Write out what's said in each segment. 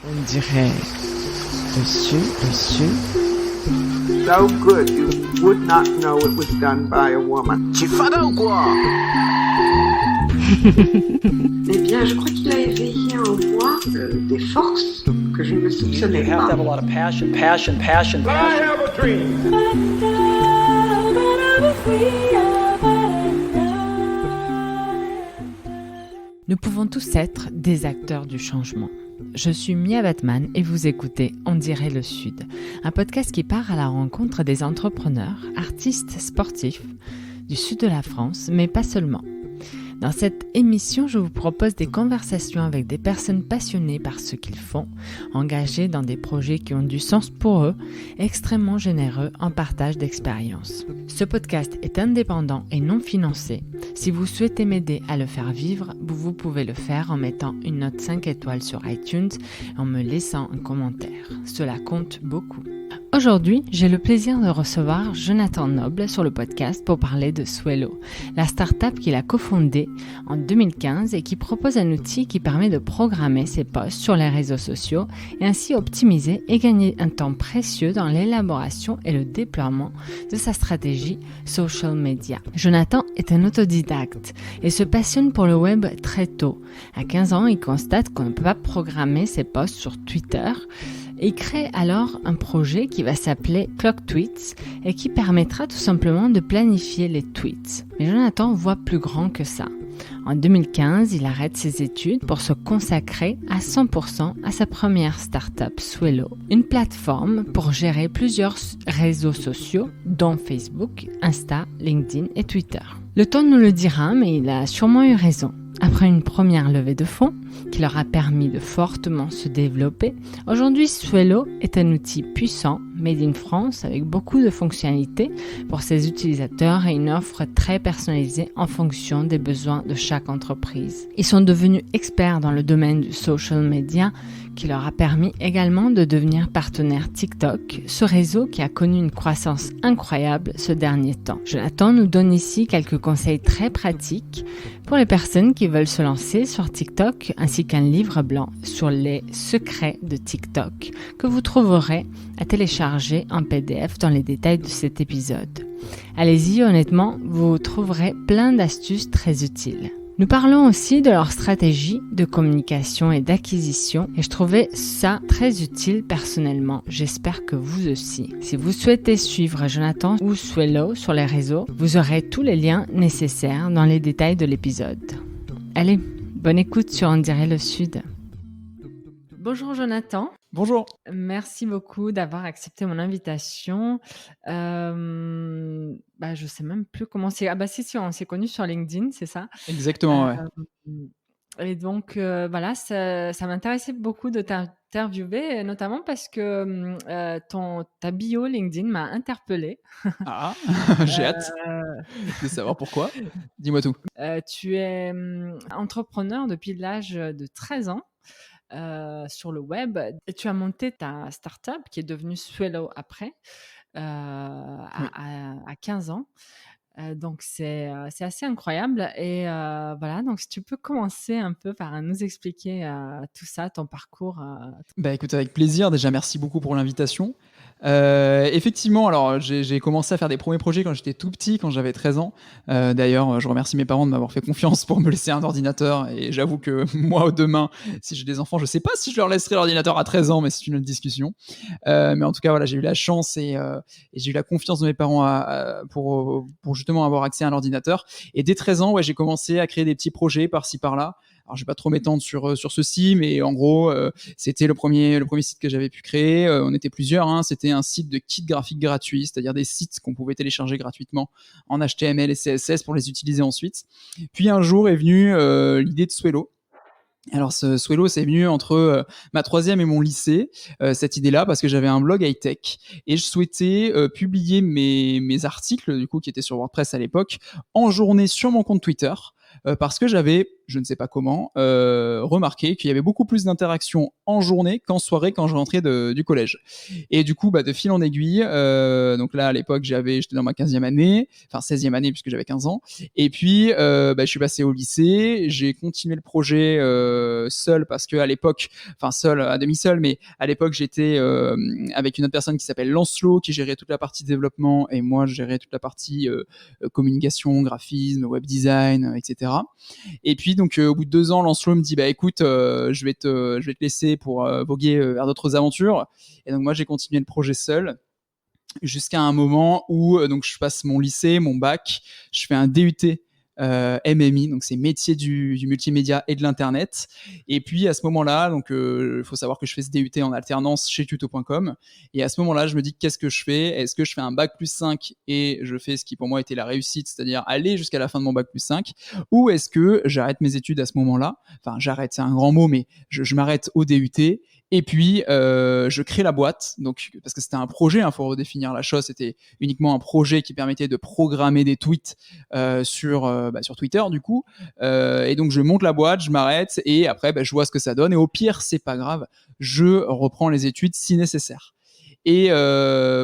On dirait le sud. So good you would not know it was done by a woman. Tu es fada ou quoi? Eh bien, je crois qu'il a éveillé en moi des forces que je ne soupçonnais You have to have a pas. lot of passion. I have a dream. Nous pouvons tous être des acteurs du changement. Je suis Mia Batman et vous écoutez On dirait le Sud, un podcast qui part à la rencontre des entrepreneurs, artistes, sportifs du sud de la France, mais pas seulement. Dans cette émission, je vous propose des conversations avec des personnes passionnées par ce qu'ils font, engagées dans des projets qui ont du sens pour eux, extrêmement généreux en partage d'expériences. Ce podcast est indépendant et non financé. Si vous souhaitez m'aider à le faire vivre, vous pouvez le faire en mettant une note 5 étoiles sur iTunes et en me laissant un commentaire. Cela compte beaucoup. Aujourd'hui, j'ai le plaisir de recevoir Jonathan Noble sur le podcast pour parler de Swello, la start-up qu'il a cofondée en 2015 et qui propose un outil qui permet de programmer ses posts sur les réseaux sociaux et ainsi optimiser et gagner un temps précieux dans l'élaboration et le déploiement de sa stratégie social media. Jonathan est un autodidacte et se passionne pour le web très tôt. À 15 ans, il constate qu'on ne peut pas programmer ses posts sur Twitter. Il crée alors un projet qui va s'appeler Clock Tweets et qui permettra tout simplement de planifier les tweets. Mais Jonathan voit plus grand que ça. En 2015, il arrête ses études pour se consacrer à 100% à sa première start-up Swello, une plateforme pour gérer plusieurs réseaux sociaux, dont Facebook, Insta, LinkedIn et Twitter. Le temps nous le dira, mais il a sûrement eu raison. Après une première levée de fonds, qui leur a permis de fortement se développer, aujourd'hui Swello est un outil puissant, made in France, avec beaucoup de fonctionnalités pour ses utilisateurs et une offre très personnalisée en fonction des besoins de chaque entreprise. Ils sont devenus experts dans le domaine du social media, qui leur a permis également de devenir partenaire TikTok, ce réseau qui a connu une croissance incroyable ce dernier temps. Jonathan nous donne ici quelques conseils très pratiques pour les personnes qui veulent se lancer sur TikTok, ainsi qu'un livre blanc sur les secrets de TikTok que vous trouverez à télécharger en PDF dans les détails de cet épisode. Allez-y, honnêtement, vous trouverez plein d'astuces très utiles. Nous parlons aussi de leur stratégie de communication et d'acquisition et je trouvais ça très utile personnellement. J'espère que vous aussi. Si vous souhaitez suivre Jonathan ou Swello sur les réseaux, vous aurez tous les liens nécessaires dans les détails de l'épisode. Allez, bonne écoute sur On dirait le Sud. Bonjour Jonathan. Bonjour. Merci beaucoup d'avoir accepté mon invitation. Je sais même plus comment c'est. Ah bah si, on s'est connus sur LinkedIn, c'est ça? Exactement, ouais. Et donc voilà, ça m'intéressait beaucoup de t'interviewer, notamment parce que ta bio LinkedIn m'a interpellée. Ah, j'ai hâte de savoir pourquoi. Dis-moi tout. Tu es entrepreneur depuis l'âge de 13 ans. Sur le web, et tu as monté ta start-up qui est devenue Swello après, à 15 ans. Donc c'est assez incroyable et voilà, donc si tu peux commencer un peu par nous expliquer tout ça, ton parcours. Bah écoute, avec plaisir. Déjà, merci beaucoup pour l'invitation. Effectivement, alors j'ai commencé à faire des premiers projets quand j'étais tout petit, quand j'avais 13 ans. D'ailleurs, je remercie mes parents de m'avoir fait confiance pour me laisser un ordinateur. Et j'avoue que moi, demain, si j'ai des enfants, je sais pas si je leur laisserai l'ordinateur à 13 ans, mais c'est une autre discussion. Mais en tout cas, voilà, j'ai eu la chance et j'ai eu la confiance de mes parents pour justement avoir accès à un ordinateur. Et dès 13 ans, ouais, j'ai commencé à créer des petits projets par-ci par-là. Alors, je vais pas trop m'étendre sur ceci, mais en gros, c'était le premier site que j'avais pu créer. On était plusieurs, hein. C'était un site de kit graphique gratuit, c'est-à-dire des sites qu'on pouvait télécharger gratuitement en HTML et CSS pour les utiliser ensuite. Puis un jour est venue l'idée de Swello. Alors, ce Swello, c'est venu entre ma troisième et mon lycée, cette idée-là, parce que j'avais un blog high-tech et je souhaitais publier mes articles, du coup, qui étaient sur WordPress à l'époque, en journée sur mon compte Twitter. Parce que j'avais je ne sais pas comment, remarqué qu'il y avait beaucoup plus d'interactions en journée qu'en soirée quand je rentrais du collège. Et du coup, de fil en aiguille, donc là, à l'époque, j'étais dans ma 15e année, enfin 16e année puisque j'avais 15 ans. Et puis, je suis passé au lycée, j'ai continué le projet seul parce que à l'époque, enfin seul, à demi-seul, mais à l'époque, j'étais avec une autre personne qui s'appelle Lancelot, qui gérait toute la partie développement et moi, je gérais toute la partie communication, graphisme, web design, etc. Et puis donc au bout de 2 ans, Lancelot me dit écoute, je vais te laisser pour voguer vers d'autres aventures. Et donc moi j'ai continué le projet seul jusqu'à un moment où donc je passe mon lycée, mon bac, je fais un DUT MMI, donc c'est métier du multimédia et de l'internet. Et puis à ce moment-là, donc faut savoir que je fais ce DUT en alternance chez tuto.com. Et à ce moment-là, je me dis qu'est-ce que je fais ? Est-ce que je fais un bac plus 5 et je fais ce qui pour moi était la réussite, c'est-à-dire aller jusqu'à la fin de mon bac plus 5, ou est-ce que j'arrête mes études à ce moment-là ? Enfin, j'arrête, c'est un grand mot, mais je m'arrête au DUT. Et puis, je crée la boîte, donc parce que c'était un projet, faut redéfinir la chose, c'était uniquement un projet qui permettait de programmer des tweets sur Twitter, du coup. Et donc, je monte la boîte, je m'arrête, et après, je vois ce que ça donne. Et au pire, c'est pas grave, je reprends les études si nécessaire. Et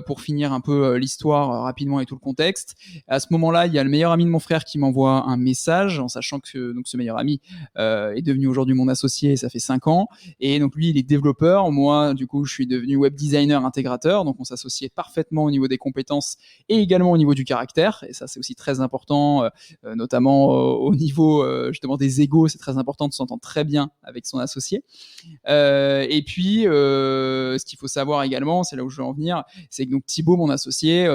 pour finir un peu l'histoire rapidement et tout le contexte, à ce moment-là, il y a le meilleur ami de mon frère qui m'envoie un message en sachant que donc, ce meilleur ami est devenu aujourd'hui mon associé, ça fait 5 ans. Et donc lui, il est développeur. Moi, du coup, je suis devenu web designer intégrateur. Donc on s'associait parfaitement au niveau des compétences et également au niveau du caractère. Et ça, c'est aussi très important, notamment au niveau justement des égos. C'est très important de s'entendre très bien avec son associé. Et puis, ce qu'il faut savoir également, c'est là où je veux en venir, c'est que donc Thibaut, mon associé,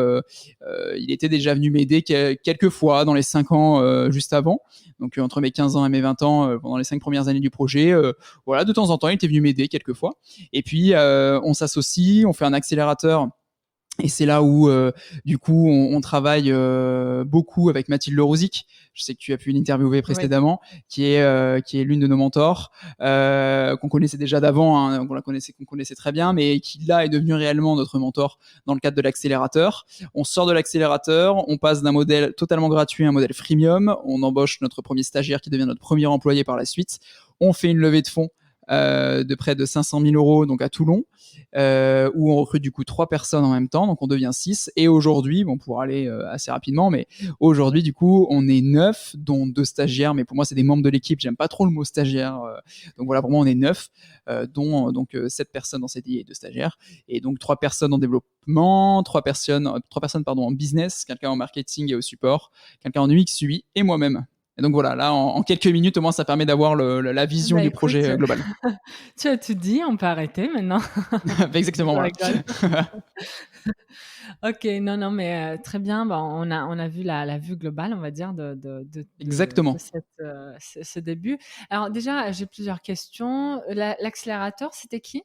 il était déjà venu m'aider quelques fois dans les 5 ans juste avant. Donc entre mes 15 ans et mes 20 ans, pendant les 5 premières années du projet, voilà, de temps en temps, il était venu m'aider quelques fois. Et puis, on s'associe, on fait un accélérateur. Et c'est là où, du coup, on travaille beaucoup avec Mathilde Rosic. Je sais que tu as pu l'interviewer précédemment, qui est l'une de nos mentors, qu'on connaissait déjà d'avant, qu'on connaissait très bien, mais qui là est devenue réellement notre mentor dans le cadre de l'accélérateur. On sort de l'accélérateur, on passe d'un modèle totalement gratuit à un modèle freemium. On embauche notre premier stagiaire qui devient notre premier employé par la suite. On fait une levée de fonds de près de 500 000 euros donc à Toulon, où on recrute du coup 3 personnes en même temps, donc on devient 6. Et aujourd'hui, pour aller assez rapidement, mais aujourd'hui du coup on est 9, dont 2 stagiaires, mais pour moi c'est des membres de l'équipe, j'aime pas trop le mot stagiaire, donc voilà, pour moi on est 9, dont donc 7 personnes en CDI et 2 stagiaires, et donc 3 personnes en développement, 3 personnes en business, quelqu'un en marketing et au support, quelqu'un en UX UI et moi-même. Et donc voilà, là, en quelques minutes, au moins, ça permet d'avoir la vision du projet global. Tu as tout dit, on peut arrêter maintenant. Exactement, voilà. Ok, non, mais très bien. On a vu la vue globale, on va dire, Exactement. de ce début. Alors déjà, j'ai plusieurs questions. L'accélérateur, c'était qui ?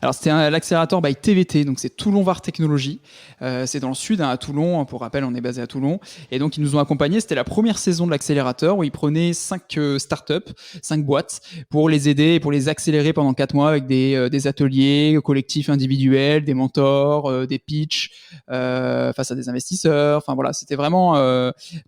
Alors c'était l'accélérateur by TVT, donc c'est Toulon Var Technologies, c'est dans le sud, à Toulon, pour rappel on est basé à Toulon, et donc ils nous ont accompagnés, c'était la première saison de l'accélérateur où ils prenaient 5 startups, 5 boîtes pour les aider et pour les accélérer pendant 4 mois avec des ateliers collectifs individuels, des mentors, des pitchs face à des investisseurs, enfin voilà, c'était vraiment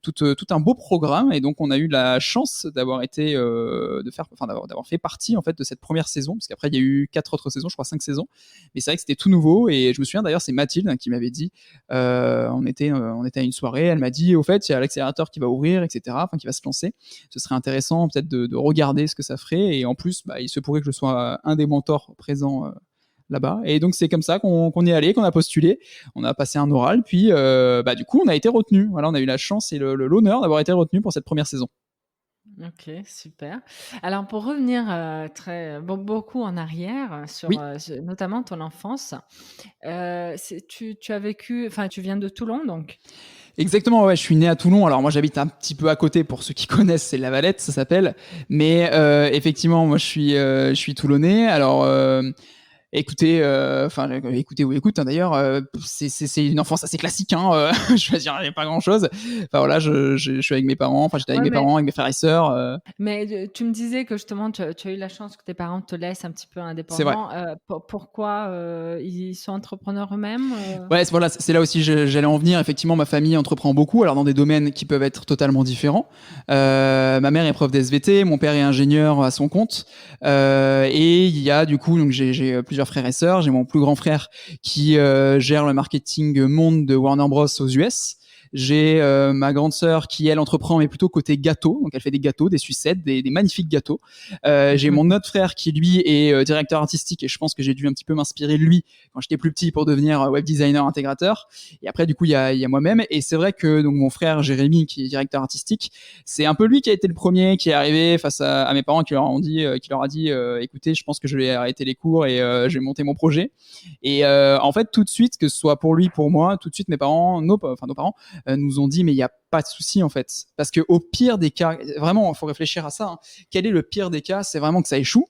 tout un beau programme. Et donc on a eu la chance d'avoir fait partie en fait de cette première saison, parce qu'après il y a eu 4 autres saisons, je crois 5 saisons, mais c'est vrai que c'était tout nouveau. Et je me souviens d'ailleurs, c'est Mathilde qui m'avait dit, on était à une soirée, elle m'a dit au fait il y a l'accélérateur qui va ouvrir, etc., enfin qui va se lancer, ce serait intéressant peut-être de regarder ce que ça ferait, et en plus il se pourrait que je sois un des mentors présents là-bas. Et donc c'est comme ça qu'on y est allé, qu'on a postulé, on a passé un oral, puis du coup on a été retenu. Voilà, on a eu la chance et l'honneur d'avoir été retenu pour cette première saison. Ok, super. Alors pour revenir beaucoup en arrière sur Oui. Notamment ton enfance, tu as vécu, enfin tu viens de Toulon donc. Exactement, ouais, je suis né à Toulon. Alors moi j'habite un petit peu à côté, pour ceux qui connaissent, c'est La Valette, ça s'appelle. Mais effectivement, moi je suis toulonnais. Alors écouter ou écoute, hein, d'ailleurs, c'est une enfance assez classique, hein, je veux dire, il n'y a pas grand-chose. Enfin voilà, je suis avec mes parents, enfin j'étais avec mes parents, avec mes frères et sœurs. Mais tu me disais que justement, tu as eu la chance que tes parents te laissent un petit peu C'est vrai. indépendant. Pourquoi ils sont entrepreneurs eux-mêmes Ouais, voilà, c'est là aussi j'allais en venir. Effectivement, ma famille entreprend beaucoup, alors dans des domaines qui peuvent être totalement différents. Ma mère est prof d'SVT, mon père est ingénieur à son compte. Et il y a du coup, donc j'ai plusieurs frères et sœurs. J'ai mon plus grand frère qui gère le marketing monde de Warner Bros aux US. J'ai ma grande sœur qui, elle, entreprend, mais plutôt côté gâteau. Donc, elle fait des gâteaux, des sucettes, des magnifiques gâteaux. J'ai mon autre frère qui, lui, est directeur artistique et je pense que j'ai dû un petit peu m'inspirer de lui quand j'étais plus petit pour devenir web designer intégrateur. Et après, du coup, il y a moi-même. Et c'est vrai que donc mon frère Jérémy, qui est directeur artistique, c'est un peu lui qui a été le premier qui est arrivé face à mes parents qui leur a dit écoutez, je pense que je vais arrêter les cours et je vais monter mon projet. Et en fait, tout de suite, que ce soit pour lui, pour moi, tout de suite, nos parents nous ont dit mais il n'y a pas de souci en fait, parce que au pire des cas, vraiment il faut réfléchir à ça, hein. Quel est le pire des cas? C'est vraiment que ça échoue,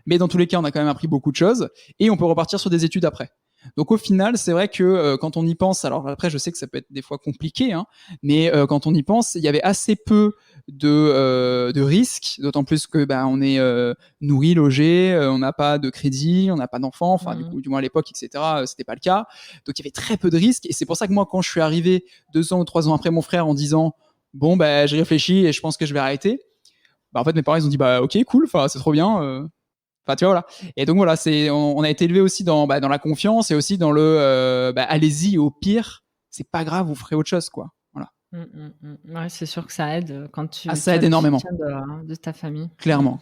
mais dans tous les cas on a quand même appris beaucoup de choses et on peut repartir sur des études après. Donc au final, c'est vrai que quand on y pense, alors après je sais que ça peut être des fois compliqué, hein, mais quand on y pense, il y avait assez peu de risques, d'autant plus que on est nourri, logé, on n'a pas de crédit, on n'a pas d'enfants, enfin du moins à l'époque, etc. C'était pas le cas. Donc il y avait très peu de risques et c'est pour ça que moi quand je suis arrivé 2 ans ou 3 ans après mon frère en disant bon j'ai réfléchi et je pense que je vais arrêter, en fait mes parents ils ont dit ok cool, enfin c'est trop bien. Enfin, tu vois, voilà. Et donc, voilà, on a été élevé aussi dans la confiance et aussi dans le allez-y, au pire, c'est pas grave, vous ferez autre chose, quoi. Voilà. Ouais, c'est sûr que ça aide quand tu ça aide as le énormément. soutien de ta famille. Clairement.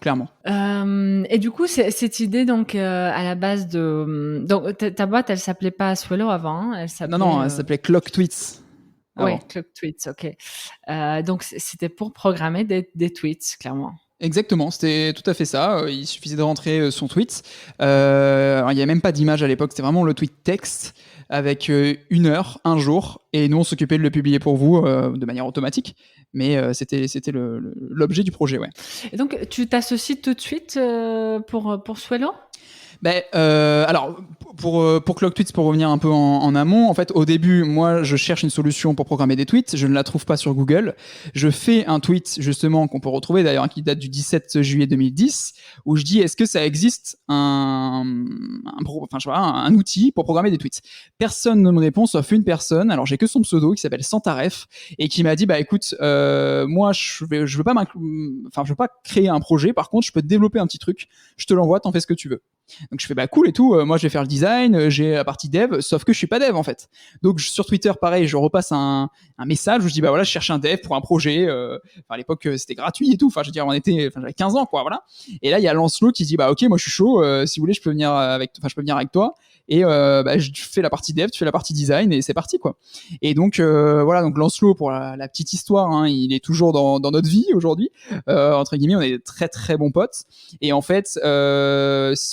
Et du coup, cette idée, donc, à la base de. Donc, ta boîte, elle s'appelait pas Swello avant, elle s'appelait. Non, elle s'appelait Clock Tweets. Oui, Clock Tweets, ok. Donc, c'était pour programmer des tweets, clairement. Exactement, c'était tout à fait ça. Il suffisait de rentrer son tweet. Alors, il n'y avait même pas d'image à l'époque, c'était vraiment le tweet texte avec 1 heure, un jour, et nous on s'occupait de le publier pour vous de manière automatique. Mais c'était l'objet du projet, ouais. Et donc, tu t'associes tout de suite pour Swello ? Alors, pour Clock Tweets, pour revenir un peu en amont, en fait, au début, moi, je cherche une solution pour programmer des tweets. Je ne la trouve pas sur Google. Je fais un tweet, justement, qu'on peut retrouver, d'ailleurs, qui date du 17 juillet 2010, où je dis, est-ce que ça existe un outil pour programmer des tweets? Personne ne me répond, sauf une personne. Alors, j'ai que son pseudo, qui s'appelle Santaref, et qui m'a dit, écoute, moi, je veux pas créer un projet. Par contre, je peux te développer un petit truc. Je te l'envoie, t'en fais ce que tu veux. Donc je fais cool et tout, moi je vais faire le design, j'ai la partie dev, sauf que je suis pas dev en fait. Donc sur Twitter pareil, je repasse un message où je dis voilà, je cherche un dev pour un projet, à l'époque c'était gratuit et tout, j'avais 15 ans quoi, voilà. Et là il y a Lancelot qui dit ok, moi je suis chaud, si vous voulez je peux venir avec toi. Et je fais la partie dev, tu fais la partie design et c'est parti quoi. Et donc voilà, donc Lancelot, pour la petite histoire, hein, il est toujours dans notre vie aujourd'hui, entre guillemets, on est très très bons potes. Et en fait,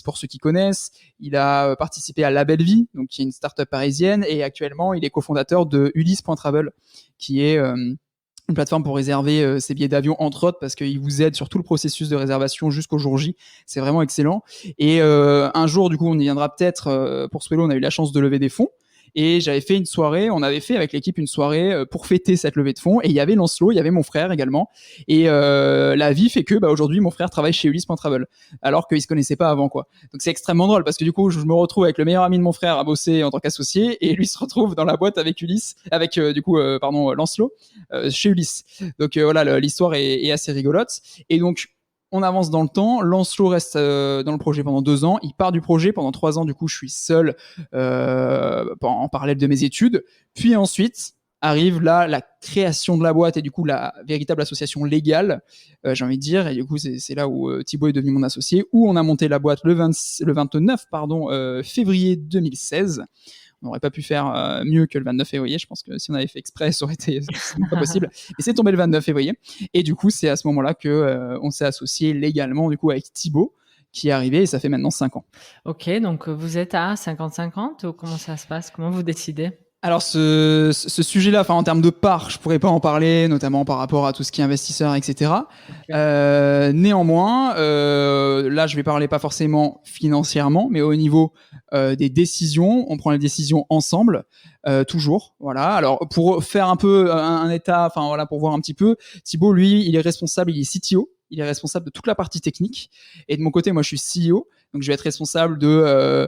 pour ceux qui connaissent, il a participé à La Belle Vie, donc qui est une start-up parisienne, et actuellement il est cofondateur de Ulysse.travel, qui est une plateforme pour réserver ses billets d'avion, entre autres, parce qu'il vous aide sur tout le processus de réservation jusqu'au jour J. C'est vraiment excellent. Et un jour, du coup, on y viendra peut-être, pour Swello, on a eu la chance de lever des fonds. Et j'avais fait une soirée, on avait fait avec l'équipe une soirée pour fêter cette levée de fonds. Et il y avait Lancelot, il y avait mon frère également. Et la vie fait que aujourd'hui, mon frère travaille chez Ulysse.travel, alors qu'ils se connaissaient pas avant, quoi. Donc c'est extrêmement drôle parce que du coup, je me retrouve avec le meilleur ami de mon frère à bosser en tant qu'associé, et lui se retrouve dans la boîte avec Lancelot chez Ulysse. Donc voilà, l'histoire est assez rigolote. Et donc on avance dans le temps, Lancelot reste dans le projet pendant 2 ans, il part du projet pendant 3 ans, du coup je suis seul en parallèle de mes études, puis ensuite arrive là la création de la boîte et du coup la véritable association légale, j'ai envie de dire, et du coup c'est là où Thibaut est devenu mon associé, où on a monté la boîte le 29 février 2016. On n'aurait pas pu faire mieux que le 29 février. Je pense que si on avait fait exprès, ça aurait été pas possible. Mais c'est tombé le 29 février. Et du coup, c'est à ce moment-là qu'on s'est associé légalement du coup, avec Thibaut, qui est arrivé, et ça fait maintenant 5 ans. Ok, donc vous êtes à 50-50 ou comment ça se passe? Comment vous décidez? Alors ce sujet-là, en termes de part, je pourrais pas en parler, notamment par rapport à tout ce qui est investisseur, etc. Néanmoins, là, je vais parler pas forcément financièrement, mais au niveau des décisions, on prend les décisions ensemble, toujours. Voilà. Alors pour faire un peu un état, pour voir un petit peu, Thibaut, lui, il est responsable, il est CTO. Il est responsable de toute la partie technique. Et de mon côté, moi, je suis CEO. Donc, je vais être responsable de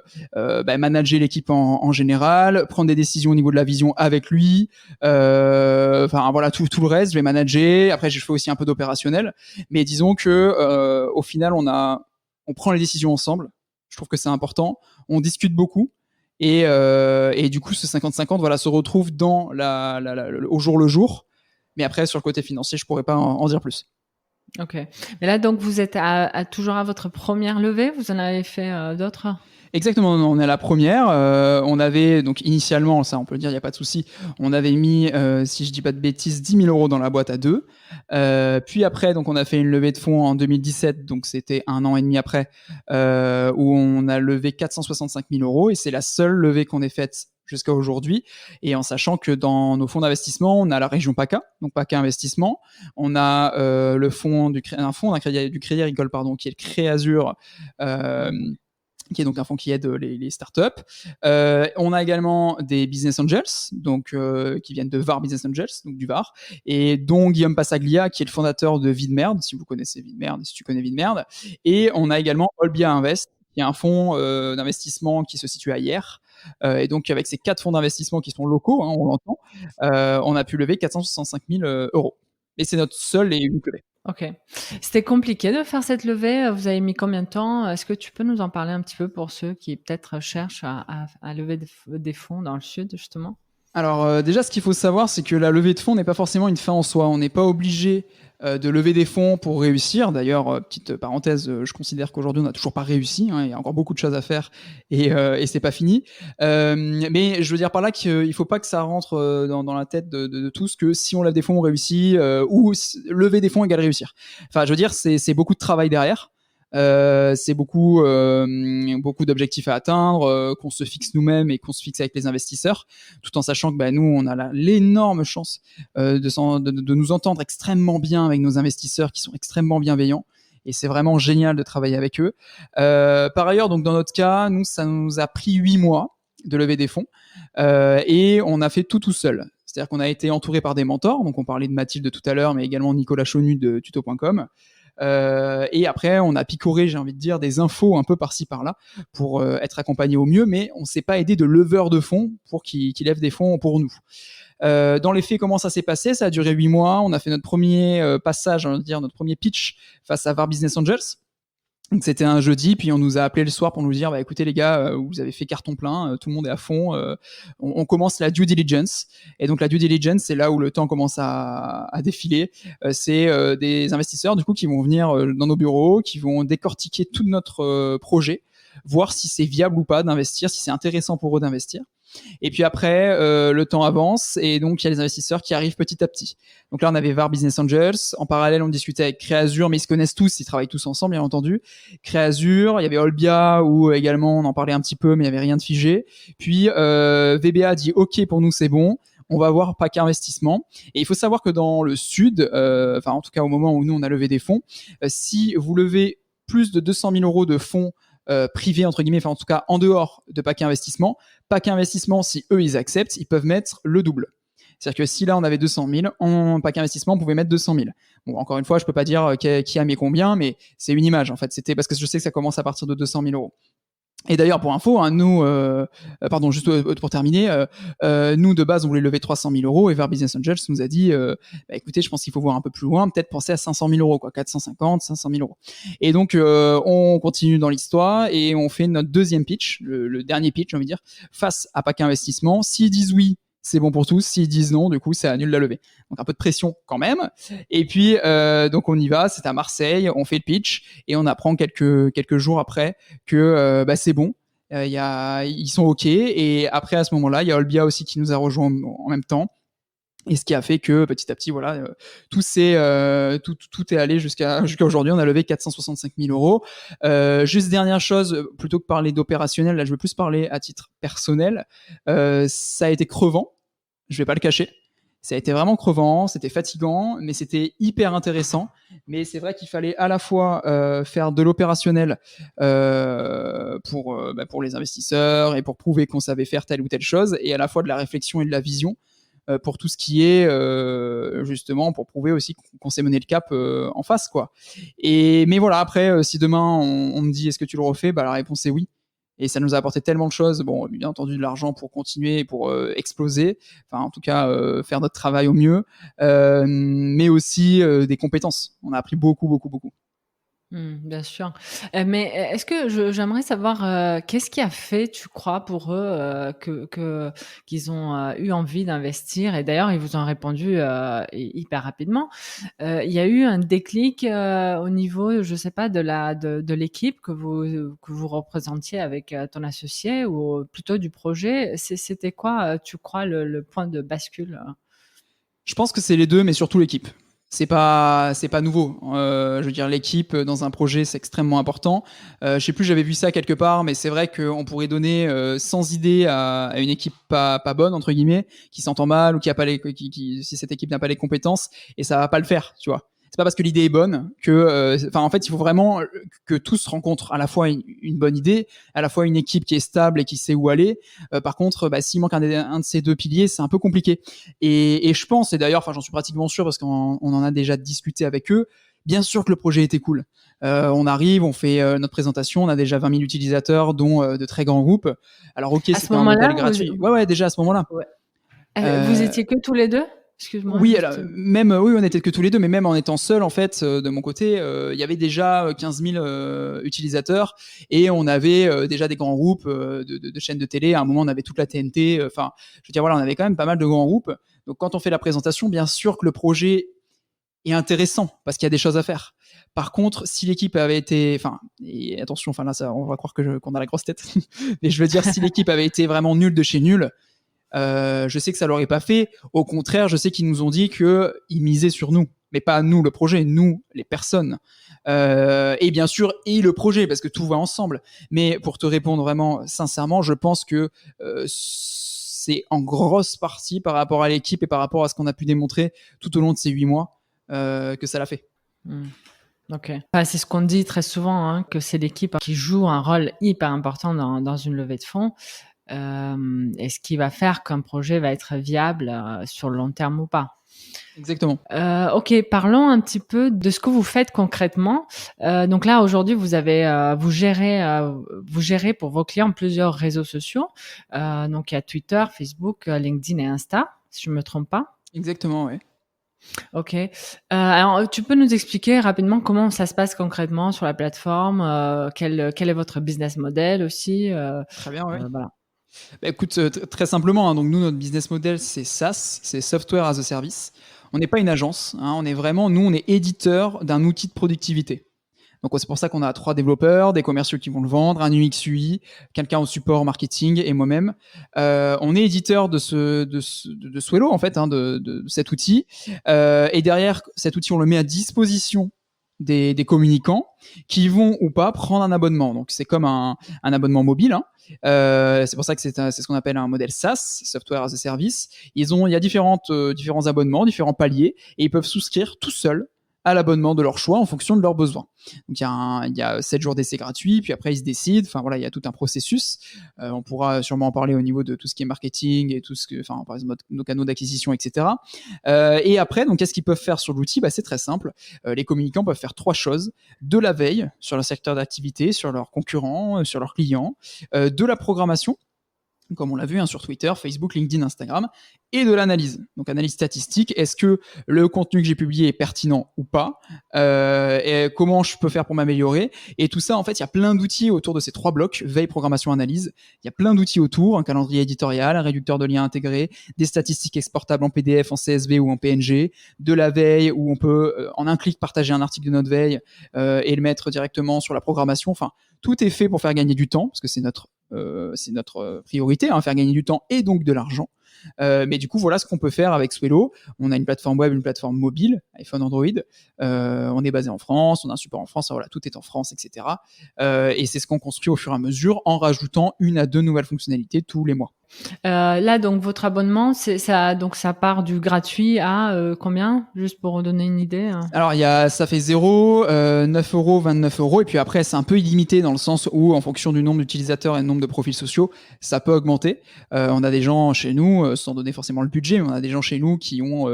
manager l'équipe en général, prendre des décisions au niveau de la vision avec lui. Tout le reste, je vais manager. Après, je fais aussi un peu d'opérationnel. Mais disons que au final, on prend les décisions ensemble. Je trouve que c'est important. On discute beaucoup. Et du coup, ce 50-50 se retrouve dans au jour le jour. Mais après, sur le côté financier, je pourrais pas en dire plus. Ok. Mais là, donc, vous êtes toujours à votre première levée. Vous en avez fait d'autres? Exactement, on est à la première. On avait, donc initialement, ça on peut le dire, il n'y a pas de souci, on avait mis, si je dis pas de bêtises, 10 000 euros dans la boîte à deux. Puis après, donc on a fait une levée de fonds en 2017, donc c'était 1 an et demi après, où on a levé 465 000 euros, et c'est la seule levée qu'on ait faite jusqu'à aujourd'hui, et en sachant que dans nos fonds d'investissement, on a la région PACA, donc PACA Investissement, on a un fonds du Crédit Agricole, qui est le Créazur, qui est donc un fonds qui aide les startups. On a également des business angels, donc qui viennent de VAR Business Angels, donc du VAR, et dont Guillaume Passaglia, qui est le fondateur de Vie de Merde, si vous connaissez Vie de Merde, si tu connais Vie de Merde. Et on a également Olbia Invest, qui est un fonds d'investissement qui se situe à Hyères. Et donc avec ces 4 fonds d'investissement qui sont locaux, on l'entend, on a pu lever 465 000 euros. Et c'est notre seule et unique levée. Ok. C'était compliqué de faire cette levée. Vous avez mis combien de temps? Est-ce que tu peux nous en parler un petit peu pour ceux qui peut-être cherchent à lever des fonds dans le sud, justement? Alors déjà, ce qu'il faut savoir, c'est que la levée de fonds n'est pas forcément une fin en soi. On n'est pas obligé de lever des fonds pour réussir. D'ailleurs, petite parenthèse, je considère qu'aujourd'hui, on n'a toujours pas réussi. Il y a encore beaucoup de choses à faire et c'est pas fini. Mais je veux dire par là qu'il ne faut pas que ça rentre dans la tête de tous que si on lève des fonds, on réussit, ou lever des fonds égale réussir. Enfin, je veux dire, c'est beaucoup de travail derrière. C'est beaucoup d'objectifs à atteindre, qu'on se fixe nous-mêmes et qu'on se fixe avec les investisseurs, tout en sachant que nous, on a l'énorme chance de nous entendre extrêmement bien avec nos investisseurs qui sont extrêmement bienveillants. Et c'est vraiment génial de travailler avec eux. Par ailleurs, donc dans notre cas, ça nous a pris 8 mois de lever des fonds et on a fait tout seul. C'est-à-dire qu'on a été entouré par des mentors. Donc on parlait de Mathilde tout à l'heure, mais également Nicolas Chonu de tuto.com. Et après, on a picoré, j'ai envie de dire, des infos un peu par-ci par-là pour être accompagné au mieux, mais on ne s'est pas aidé de leveurs de fonds pour qu'ils lèvent des fonds pour nous. Dans les faits, comment ça s'est passé? Ça a duré 8 mois. On a fait notre premier passage, on va dire, notre premier pitch face à VAR Business Angels. Donc c'était un jeudi, puis on nous a appelé le soir pour nous dire écoutez les gars, vous avez fait carton plein, tout le monde est à fond, on commence la due diligence. Et donc la due diligence, c'est là où le temps commence à défiler. C'est des investisseurs du coup qui vont venir dans nos bureaux, qui vont décortiquer tout notre projet, voir si c'est viable ou pas d'investir, si c'est intéressant pour eux d'investir. Et puis après, le temps avance et donc il y a les investisseurs qui arrivent petit à petit. Donc là, on avait VAR Business Angels. En parallèle, on discutait avec Créazur, mais ils se connaissent tous, ils travaillent tous ensemble, bien entendu. Créazur, il y avait Olbia où également on en parlait un petit peu, mais il n'y avait rien de figé. Puis VBA a dit OK, pour nous c'est bon. On va voir PACA Investissement. Et il faut savoir que dans le sud, en tout cas au moment où nous on a levé des fonds, si vous levez plus de 200 000 euros de fonds privés, entre guillemets, en tout cas en dehors de PACA Investissement, si eux ils acceptent, ils peuvent mettre le double. C'est-à-dire que si là on avait 200 000, en PACA Investissement on pouvait mettre 200 000. Bon, encore une fois, je peux pas dire qui a mis combien, mais c'est une image en fait. C'était parce que je sais que ça commence à partir de 200 000 euros. Et d'ailleurs, pour info, nous, juste pour terminer, nous de base on voulait lever 300 000 euros et VAR Business Angels nous a dit, écoutez, je pense qu'il faut voir un peu plus loin, peut-être penser à 500 000 euros, 450, 500 000 euros. Et donc on continue dans l'histoire et on fait notre deuxième pitch, le dernier pitch, j'ai envie de dire, face à PACA Investissement. S'ils disent oui, c'est bon pour tous. S'ils disent non, du coup, ça annule la levée. Donc un peu de pression quand même. Et puis donc on y va. C'est à Marseille. On fait le pitch et on apprend quelques jours après que c'est bon. Ils sont OK. Et après à ce moment-là, il y a Olbia aussi qui nous a rejoint en même temps. Et ce qui a fait que petit à petit, voilà, tout est allé jusqu'à aujourd'hui. On a levé 465 000 euros. Juste dernière chose, plutôt que parler d'opérationnel, là, je veux plus parler à titre personnel. Ça a été crevant. Je vais pas le cacher. Ça a été vraiment crevant, c'était fatigant, mais c'était hyper intéressant. Mais c'est vrai qu'il fallait à la fois faire de l'opérationnel pour les investisseurs et pour prouver qu'on savait faire telle ou telle chose, et à la fois de la réflexion et de la vision pour tout ce qui est justement pour prouver aussi qu'on sait mener le cap en face, quoi. Mais voilà, après, si demain on me dit est-ce que tu le refais, bah la réponse est oui. Et ça nous a apporté tellement de choses. Bon, bien entendu, de l'argent pour continuer, pour exploser. Enfin, en tout cas, faire notre travail au mieux. Mais aussi des compétences. On a appris beaucoup, beaucoup, beaucoup. Bien sûr. Mais est-ce que j'aimerais savoir qu'est-ce qui a fait, tu crois, pour eux qu'ils ont eu envie d'investir, et d'ailleurs ils vous ont répondu hyper rapidement. Il y a eu un déclic au niveau, je sais pas, de l'équipe que vous représentiez avec ton associé, ou plutôt du projet. C'était quoi, tu crois, le point de bascule? Je pense que c'est les deux, mais surtout l'équipe. C'est pas nouveau. Je veux dire, l'équipe dans un projet, c'est extrêmement important. Je sais plus, j'avais vu ça quelque part, mais c'est vrai qu'on pourrait donner 100 idées à une équipe pas bonne, entre guillemets, qui s'entend mal, ou si cette équipe n'a pas les compétences, et ça va pas le faire, tu vois. C'est pas parce que l'idée est bonne que, en fait, il faut vraiment que tous se rencontrent, à la fois une bonne idée, à la fois une équipe qui est stable et qui sait où aller. Par contre, s'il manque un de ces deux piliers, c'est un peu compliqué. Et je pense, et d'ailleurs, j'en suis pratiquement sûr parce qu'on en a déjà discuté avec eux. Bien sûr que le projet était cool. On arrive, on fait notre présentation, on a déjà 20 000 utilisateurs, dont de très grands groupes. Alors ok, c'est un modèle gratuit. Ouais, déjà à ce moment-là. Ouais. Vous étiez que tous les deux? Excuse-moi. Oui, alors, oui, on était que tous les deux, mais même en étant seul, en fait, de mon côté, il y avait déjà 15 000 utilisateurs, et on avait déjà des grands groupes de chaînes de télé. À un moment, on avait toute la TNT. Je veux dire, voilà, on avait quand même pas mal de grands groupes. Donc, quand on fait la présentation, bien sûr que le projet est intéressant parce qu'il y a des choses à faire. Par contre, si l'équipe avait été, et attention, là, ça, on va croire qu'on a la grosse tête, mais je veux dire, si l'équipe avait été vraiment nulle de chez nul. Je sais que ça l'aurait pas fait. Au contraire, je sais qu'ils nous ont dit qu'ils misaient sur nous, mais pas nous le projet, nous les personnes. Et bien sûr, et le projet, parce que tout va ensemble. Mais pour te répondre vraiment sincèrement, je pense que c'est en grosse partie par rapport à l'équipe et par rapport à ce qu'on a pu démontrer tout au long de ces 8 mois que ça l'a fait. Ok. C'est ce qu'on dit très souvent, que c'est l'équipe qui joue un rôle hyper important dans une levée de fonds. Et ce qui va faire qu'un projet va être viable sur le long terme ou pas. Exactement. Ok, parlons un petit peu de ce que vous faites concrètement. Donc là, aujourd'hui, vous gérez pour vos clients plusieurs réseaux sociaux. Donc il y a Twitter, Facebook, LinkedIn et Insta, si je me trompe pas. Exactement, oui. Ok. Alors, tu peux nous expliquer rapidement comment ça se passe concrètement sur la plateforme, quel est votre business model aussi. Très bien, oui. Voilà. Écoute, très simplement, donc nous, notre business model, c'est SaaS, c'est Software as a Service. On n'est pas une agence, on est éditeur d'un outil de productivité. Donc c'est pour ça qu'on a 3 développeurs, des commerciaux qui vont le vendre, un UX UI, quelqu'un au support marketing et moi-même. On est éditeur de Swello, en fait, de cet outil. Et derrière cet outil, on le met à disposition des communicants qui vont ou pas prendre un abonnement. Donc c'est comme un abonnement mobile. C'est pour ça que c'est ce qu'on appelle un modèle SaaS, Software as a Service. Il y a différents abonnements, différents paliers, et ils peuvent souscrire tout seuls à l'abonnement de leur choix en fonction de leurs besoins. Donc il y a 7 jours d'essai gratuits, puis après ils se décident. Il y a tout un processus. On pourra sûrement en parler au niveau de tout ce qui est marketing et par exemple nos canaux d'acquisition, etc. Et après, donc qu'est-ce qu'ils peuvent faire sur l'outil ? C'est très simple. Les communicants peuvent faire 3 choses: de la veille sur leur secteur d'activité, sur leurs concurrents, sur leurs clients, de la programmation, comme on l'a vu sur Twitter, Facebook, LinkedIn, Instagram, et de l'analyse. Donc analyse statistique, est-ce que le contenu que j'ai publié est pertinent ou pas, et comment je peux faire pour m'améliorer. Et tout ça, en fait, il y a plein d'outils autour de ces 3 blocs: veille, programmation, analyse. Il y a plein d'outils autour: un calendrier éditorial, un réducteur de liens intégré, des statistiques exportables en PDF, en CSV ou en PNG, de la veille où on peut en un clic partager un article de notre veille et le mettre directement sur la programmation. Tout est fait pour faire gagner du temps, parce que c'est notre priorité, faire gagner du temps et donc de l'argent. Mais du coup, voilà ce qu'on peut faire avec Swello. On a une plateforme web, une plateforme mobile, iPhone, Android. On est basé en France, on a un support en France, voilà, tout est en France, etc. Et c'est ce qu'on construit au fur et à mesure en rajoutant 1 à 2 nouvelles fonctionnalités tous les mois. Là, donc, votre abonnement, ça part du gratuit à combien? Juste pour donner une idée. Alors, ça fait 0, 9 euros, 29 euros. Et puis après, c'est un peu illimité dans le sens où, en fonction du nombre d'utilisateurs et du nombre de profils sociaux, ça peut augmenter. On a des gens chez nous, sans donner forcément le budget, mais on a des gens chez nous qui ont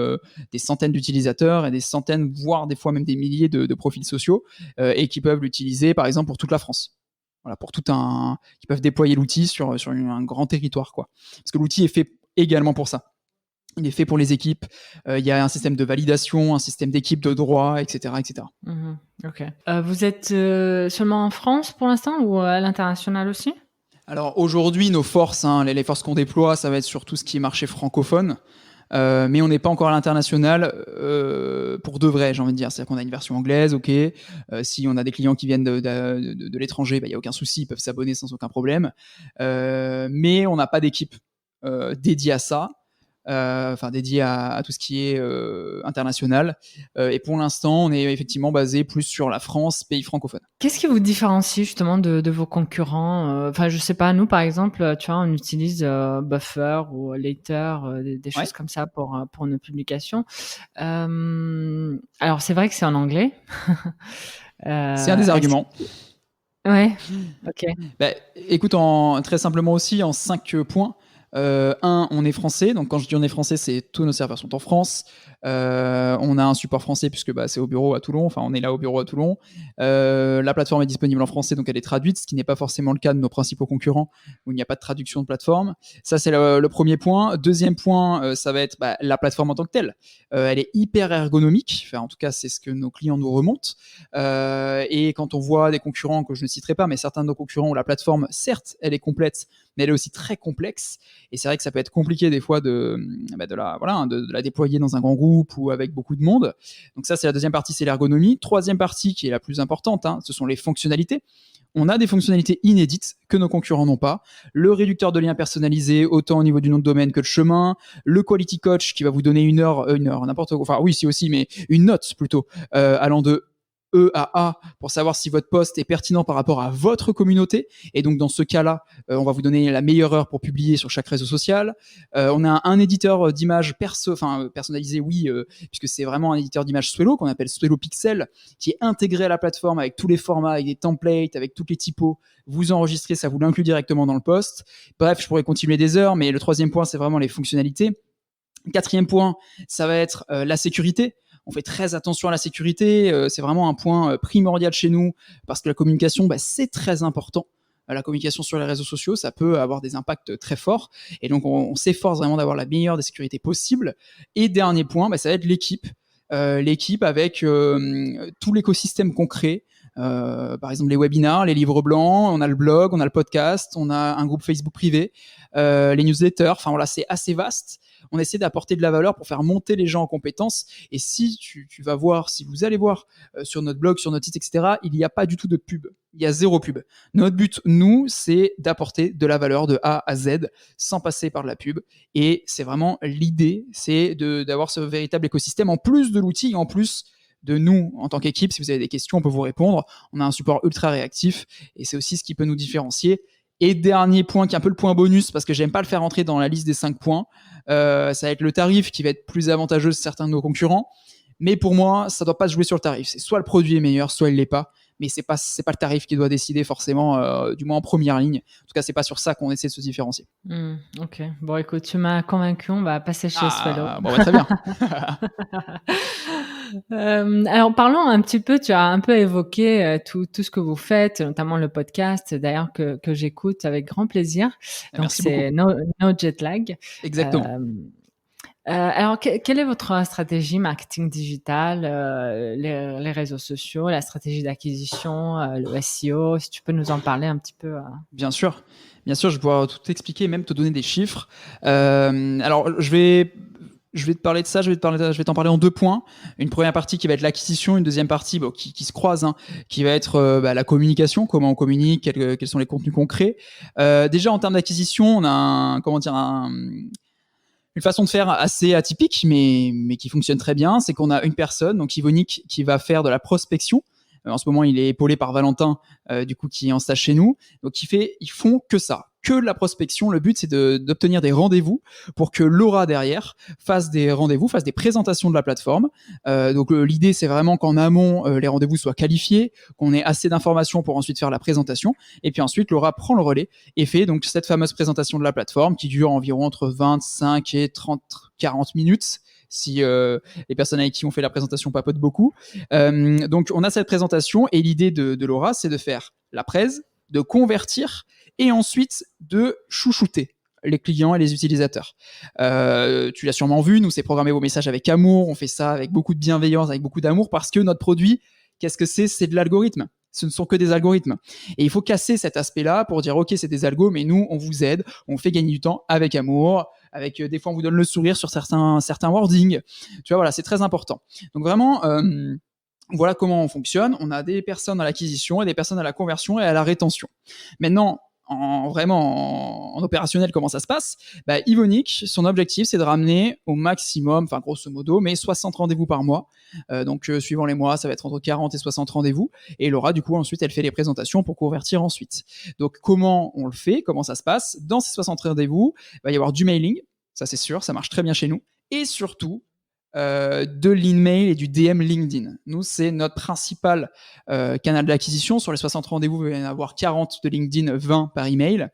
des centaines d'utilisateurs et des centaines, voire des fois même des milliers de profils sociaux et qui peuvent l'utiliser, par exemple, pour toute la France. Voilà, qui peuvent déployer l'outil sur un grand territoire, quoi. Parce que l'outil est fait également pour ça. Il est fait pour les équipes. Il y a un système de validation, un système d'équipe de droit, etc., etc. Ok. Vous êtes seulement en France pour l'instant ou à l'international aussi? Alors aujourd'hui, nos forces, les forces qu'on déploie, ça va être sur tout ce qui est marché francophone. Mais on n'est pas encore à l'international pour de vrai, j'ai envie de dire. C'est-à-dire qu'on a une version anglaise, ok. Si on a des clients qui viennent de l'étranger, il n'y a aucun souci, ils peuvent s'abonner sans aucun problème. Mais on n'a pas d'équipe dédiée à ça, dédiée à tout ce qui est international. Et pour l'instant, on est effectivement basé plus sur la France, pays francophone. Qu'est-ce qui vous différencie justement de vos concurrents? Je sais pas, nous par exemple, tu vois, on utilise Buffer ou Later, des choses comme ça pour nos publications. Alors c'est vrai que c'est en anglais. C'est un des arguments. Ouais, ok. Écoute, très simplement aussi, en 5 points. On est français, donc quand je dis on est français, c'est tous nos serveurs sont en France. On a un support français puisque c'est au bureau à Toulon, on est là au bureau à Toulon. La plateforme est disponible en français, donc elle est traduite, ce qui n'est pas forcément le cas de nos principaux concurrents où il n'y a pas de traduction de plateforme. Ça, c'est le premier point. Deuxième point, ça va être la plateforme en tant que telle. Elle est hyper ergonomique, en tout cas c'est ce que nos clients nous remontent. Et quand on voit des concurrents que je ne citerai pas, mais certains de nos concurrents où la plateforme, certes, elle est complète, mais elle est aussi très complexe. Et c'est vrai que ça peut être compliqué des fois de la déployer dans un grand groupe ou avec beaucoup de monde. Donc ça, c'est la deuxième partie, c'est l'ergonomie. Troisième partie, qui est la plus importante, ce sont les fonctionnalités. On a des fonctionnalités inédites que nos concurrents n'ont pas. Le réducteur de liens personnalisé, autant au niveau du nom de domaine que de chemin. Le Quality Coach qui va vous donner une heure, n'importe quoi. Enfin, oui, si aussi, mais une note plutôt, allant de E à A pour savoir si votre post est pertinent par rapport à votre communauté. Et donc, dans ce cas-là, on va vous donner la meilleure heure pour publier sur chaque réseau social. On a un éditeur d'images personnalisé, puisque c'est vraiment un éditeur d'images Swello qu'on appelle Swello Pixel, qui est intégré à la plateforme avec tous les formats, avec des templates, avec toutes les typos. Vous enregistrez, ça vous l'inclut directement dans le post. Bref, je pourrais continuer des heures, mais le troisième point, c'est vraiment les fonctionnalités. Quatrième point, ça va être la sécurité. On fait très attention à la sécurité, c'est vraiment un point primordial chez nous parce que la communication, c'est très important. La communication sur les réseaux sociaux, ça peut avoir des impacts très forts et donc on s'efforce vraiment d'avoir la meilleure des sécurités possibles. Et dernier point, ça va être l'équipe. L'équipe avec tout l'écosystème qu'on crée. Par exemple les webinars, les livres blancs, on a le blog, on a le podcast, on a un groupe Facebook privé, les newsletters, c'est assez vaste. On essaie d'apporter de la valeur pour faire monter les gens en compétences. Et si si vous allez voir sur notre blog, sur notre site, etc., il n'y a pas du tout de pub. Il y a 0 pub. Notre but, nous, c'est d'apporter de la valeur de A à Z sans passer par la pub. Et c'est vraiment l'idée, c'est d'avoir ce véritable écosystème en plus de l'outil, en plus de nous en tant qu'équipe. Si vous avez des questions, on peut vous répondre. On a un support ultra réactif et c'est aussi ce qui peut nous différencier. Et dernier point, qui est un peu le point bonus, parce que j'aime pas le faire entrer dans la liste des 5 points, ça va être le tarif qui va être plus avantageux que certains de nos concurrents. Mais pour moi, ça doit pas se jouer sur le tarif. C'est soit le produit est meilleur, soit il l'est pas. Mais c'est pas le tarif qui doit décider forcément, du moins en première ligne. En tout cas, c'est pas sur ça qu'on essaie de se différencier. Ok. Bon, écoute, tu m'as convaincu. On va passer chez Swello. Très bien. Alors parlons un petit peu, tu as un peu évoqué tout ce que vous faites, notamment le podcast d'ailleurs que j'écoute avec grand plaisir. Donc merci c'est beaucoup. No Jet Lag. Exactement. Alors quelle est votre stratégie marketing digital, les réseaux sociaux, la stratégie d'acquisition, le SEO, si tu peux nous en parler un petit peu. Bien sûr, je vais pouvoir tout expliquer, même te donner des chiffres. Alors je vais te parler de ça, je vais t'en parler en 2 points. Une première partie qui va être l'acquisition, une deuxième partie qui se croise, qui va être la communication, comment on communique, quels sont les contenus qu'on crée. Déjà en termes d'acquisition, on a Une façon de faire assez atypique, mais qui fonctionne très bien, c'est qu'on a une personne, donc Yvonique, qui va faire de la prospection. En ce moment, il est épaulé par Valentin, du coup, qui est en stage chez nous. Donc, ils font que ça, que de la prospection. Le but, c'est d'obtenir des rendez-vous pour que Laura, derrière, fasse des rendez-vous, fasse des présentations de la plateforme. Donc, l'idée, c'est vraiment qu'en amont, les rendez-vous soient qualifiés, qu'on ait assez d'informations pour ensuite faire la présentation. Et puis ensuite, Laura prend le relais et fait donc cette fameuse présentation de la plateforme qui dure environ entre 25 et 40 minutes. Si les personnes avec qui on fait la présentation papotent beaucoup. Donc, on a cette présentation et l'idée de Laura, c'est de faire la presse, de convertir et ensuite de chouchouter les clients et les utilisateurs. Tu l'as sûrement vu, nous, c'est programmer vos messages avec amour. On fait ça avec beaucoup de bienveillance, avec beaucoup d'amour parce que notre produit, qu'est-ce que c'est ? C'est de l'algorithme. Ce ne sont que des algorithmes. Et il faut casser cet aspect-là pour dire, OK, c'est des algos, mais nous, on vous aide, on fait gagner du temps avec amour, avec des fois, on vous donne le sourire sur certains wordings. Tu vois, voilà, c'est très important. Donc vraiment, voilà comment on fonctionne. On a des personnes à l'acquisition et des personnes à la conversion et à la rétention. Maintenant, en opérationnel, comment ça se passe ? Yvonique, son objectif, c'est de ramener au maximum, enfin grosso modo, mais 60 rendez-vous par mois. Donc, suivant les mois, ça va être entre 40 et 60 rendez-vous. Et Laura, du coup, ensuite, elle fait les présentations pour convertir ensuite. Donc, comment on le fait ? Comment ça se passe ? Dans ces 60 rendez-vous, il va y avoir du mailing, ça c'est sûr, ça marche très bien chez nous. Et surtout, de l'email et du DM LinkedIn. Nous, c'est notre principal canal d'acquisition. Sur les 60 rendez-vous, il va y en avoir 40 de LinkedIn, 20 par email.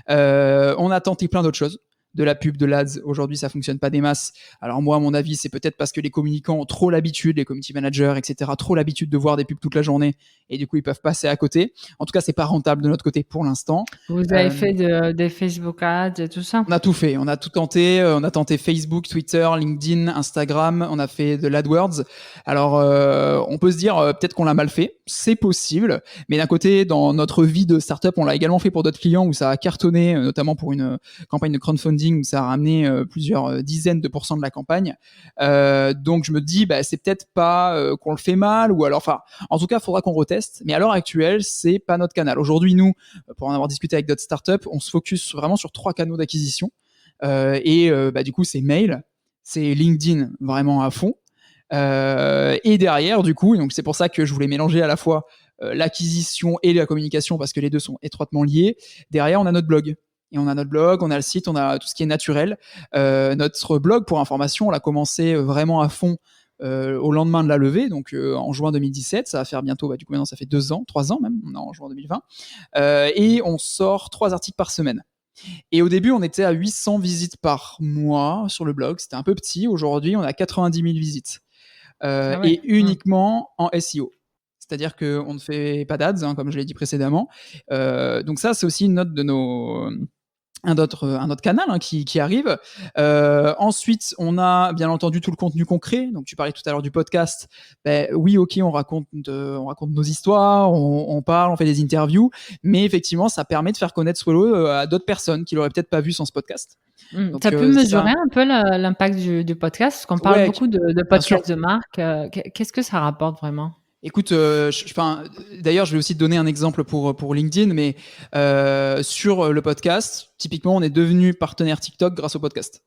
On a tenté plein d'autres choses. De la pub, de l'ADS, aujourd'hui ça fonctionne pas des masses. Alors moi, à mon avis, c'est peut-être parce que les communicants ont trop l'habitude, les community managers, etc., trop l'habitude de voir des pubs toute la journée et du coup ils peuvent passer à côté. En tout cas, c'est pas rentable de notre côté pour l'instant. Vous avez fait des Facebook Ads et tout ça ? On a tout fait, on a tout tenté. On a tenté Facebook, Twitter, LinkedIn, Instagram. On a fait de l'AdWords. Alors, on peut se dire peut-être qu'on l'a mal fait. C'est possible, mais d'un côté, dans notre vie de startup, on l'a également fait pour d'autres clients où ça a cartonné, notamment pour une campagne de crowdfunding où ça a ramené plusieurs dizaines de pourcents de la campagne. Donc, je me dis, c'est peut-être pas qu'on le fait mal, ou alors, enfin, en tout cas, il faudra qu'on reteste. Mais à l'heure actuelle, c'est pas notre canal. Aujourd'hui, nous, pour en avoir discuté avec d'autres startups, on se focus vraiment sur 3 canaux d'acquisition. Du coup, c'est mail, c'est LinkedIn vraiment à fond. Et derrière, du coup, donc c'est pour ça que je voulais mélanger à la fois l'acquisition et la communication parce que les deux sont étroitement liés. Derrière, on a notre blog. Et on a notre blog, on a le site, on a tout ce qui est naturel. Notre blog, pour information, on l'a commencé vraiment à fond au lendemain de la levée, donc en juin 2017. Ça va faire bientôt, du coup maintenant ça fait 3 ans même, on est en juin 2020. Et on sort 3 articles par semaine. Et au début, on était à 800 visites par mois sur le blog. C'était un peu petit. Aujourd'hui, on a 90 000 visites. Et uniquement en SEO. C'est-à-dire qu'on ne fait pas d'ads, comme je l'ai dit précédemment. Donc ça, c'est aussi une note de un autre canal qui arrive. Ensuite, on a bien entendu tout le contenu concret. Donc, tu parlais tout à l'heure du podcast. Oui, ok, on raconte nos histoires, on parle, on fait des interviews, mais effectivement, ça permet de faire connaître Swello à d'autres personnes qui l'auraient peut-être pas vu sans ce podcast. Tu as pu mesurer un peu l'impact du podcast, parce qu'on parle beaucoup de podcasts de marque. Qu'est-ce que ça rapporte vraiment ? Écoute, d'ailleurs, je vais aussi te donner un exemple pour LinkedIn, mais sur le podcast, typiquement, on est devenu partenaire TikTok grâce au podcast.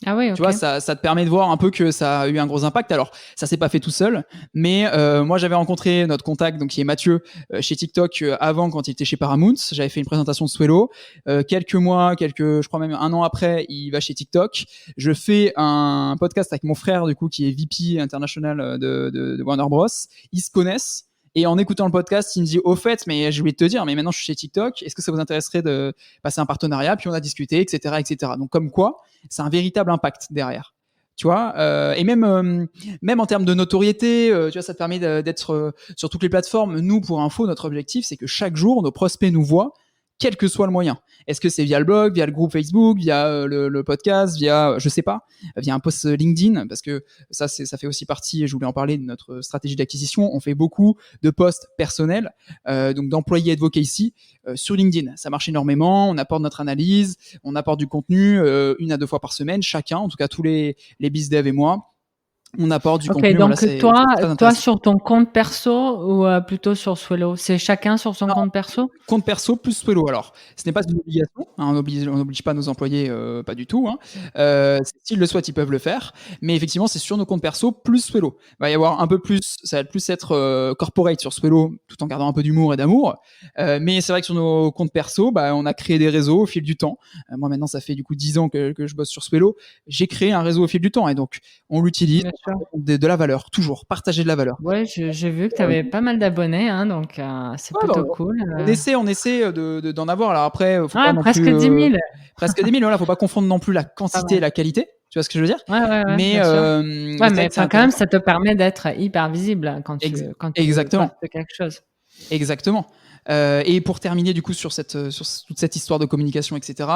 Ah oui, ok. Tu vois, ça te permet de voir un peu que ça a eu un gros impact. Alors, ça s'est pas fait tout seul, mais moi, j'avais rencontré notre contact, donc qui est Mathieu, chez TikTok avant, quand il était chez Paramount. J'avais fait une présentation de Swello. Je crois même 1 an après, il va chez TikTok. Je fais un podcast avec mon frère, du coup, qui est VP international de Warner Bros. Ils se connaissent. Et en écoutant le podcast, il me dit, au fait, mais je voulais te dire, mais maintenant je suis chez TikTok, est-ce que ça vous intéresserait de passer un partenariat ? Puis on a discuté, etc., etc. Donc comme quoi, c'est un véritable impact derrière. Tu vois, et même en termes de notoriété, tu vois, ça te permet d'être sur toutes les plateformes. Nous, pour info, notre objectif, c'est que chaque jour, nos prospects nous voient, quel que soit le moyen. Est-ce que c'est via le blog, via le groupe Facebook, via le podcast, via, je sais pas, via un post LinkedIn, parce que ça fait aussi partie, je voulais en parler, de notre stratégie d'acquisition. On fait beaucoup de posts personnels, donc d'employés advocacy sur LinkedIn. Ça marche énormément, on apporte notre analyse, on apporte du contenu 1 à 2 fois par semaine, chacun, en tout cas tous les BizDev et moi. on apporte du Ok, contenu. donc Voilà, c'est toi, très toi intéressant. sur ton compte perso ou plutôt sur Swello? C'est chacun sur son compte perso? Compte perso plus Swello. Alors, ce n'est pas une obligation, hein, on n'oblige pas nos employés, pas du tout. Hein. S'ils le souhaitent, ils peuvent le faire. Mais effectivement, c'est sur nos comptes perso plus Swello. Il va y avoir un peu plus, ça va plus être corporate sur Swello, tout en gardant un peu d'humour et d'amour. Mais c'est vrai que sur nos comptes perso, on a créé des réseaux au fil du temps. Moi, maintenant, ça fait du coup 10 ans que je bosse sur Swello. J'ai créé un réseau au fil du temps et donc on l'utilise Bien sûr. de la valeur, toujours partager de la valeur. Ouais, j'ai vu que tu avais pas mal d'abonnés, hein, donc c'est Ouais, plutôt cool. on essaie d'en avoir. Alors après, faut pas Ouais, non presque plus 10 000. presque 10 000. Voilà, faut pas confondre non plus la Pas quantité et mal. la qualité. Tu vois ce que je veux dire? Ouais, ouais, ouais, Mais bien sûr. c'est Ouais, vrai mais que c'est enfin, quand même, intéressant. ça te permet d'être hyper visible quand tu Exactement, postes quelque chose. exactement. Et pour terminer du coup sur toute cette histoire de communication, etc.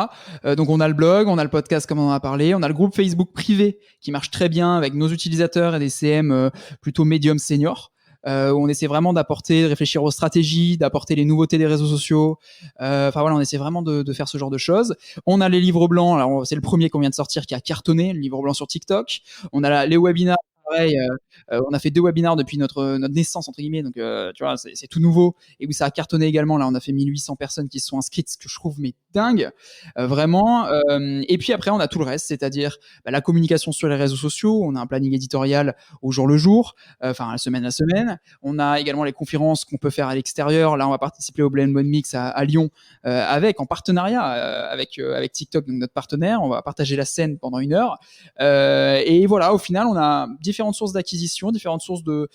Donc on a le blog, on a le podcast comme on en a parlé, on a le groupe Facebook privé qui marche très bien avec nos utilisateurs et des CM plutôt médium senior. Où on essaie vraiment d'apporter, de réfléchir aux stratégies, d'apporter les nouveautés des réseaux sociaux. Enfin voilà, on essaie vraiment de faire ce genre de choses. On a les livres blancs. Alors c'est le premier qu'on vient de sortir qui a cartonné, le livre blanc sur TikTok. On a les webinars. Pareil, on a fait 2 webinars depuis notre naissance entre guillemets, donc tu vois c'est tout nouveau et où ça a cartonné également. Là, on a fait 1800 personnes qui se sont inscrites, ce que je trouve mais dingue, vraiment. Et puis après, on a tout le reste, c'est-à-dire la communication sur les réseaux sociaux. On a un planning éditorial au jour le jour, enfin la semaine. On a également les conférences qu'on peut faire à l'extérieur. Là, on va participer au Blend One Mix à Lyon en partenariat avec TikTok, donc notre partenaire. On va partager la scène pendant 1 heure. Et voilà, au final, on a différentes sources d'acquisition, différentes sources de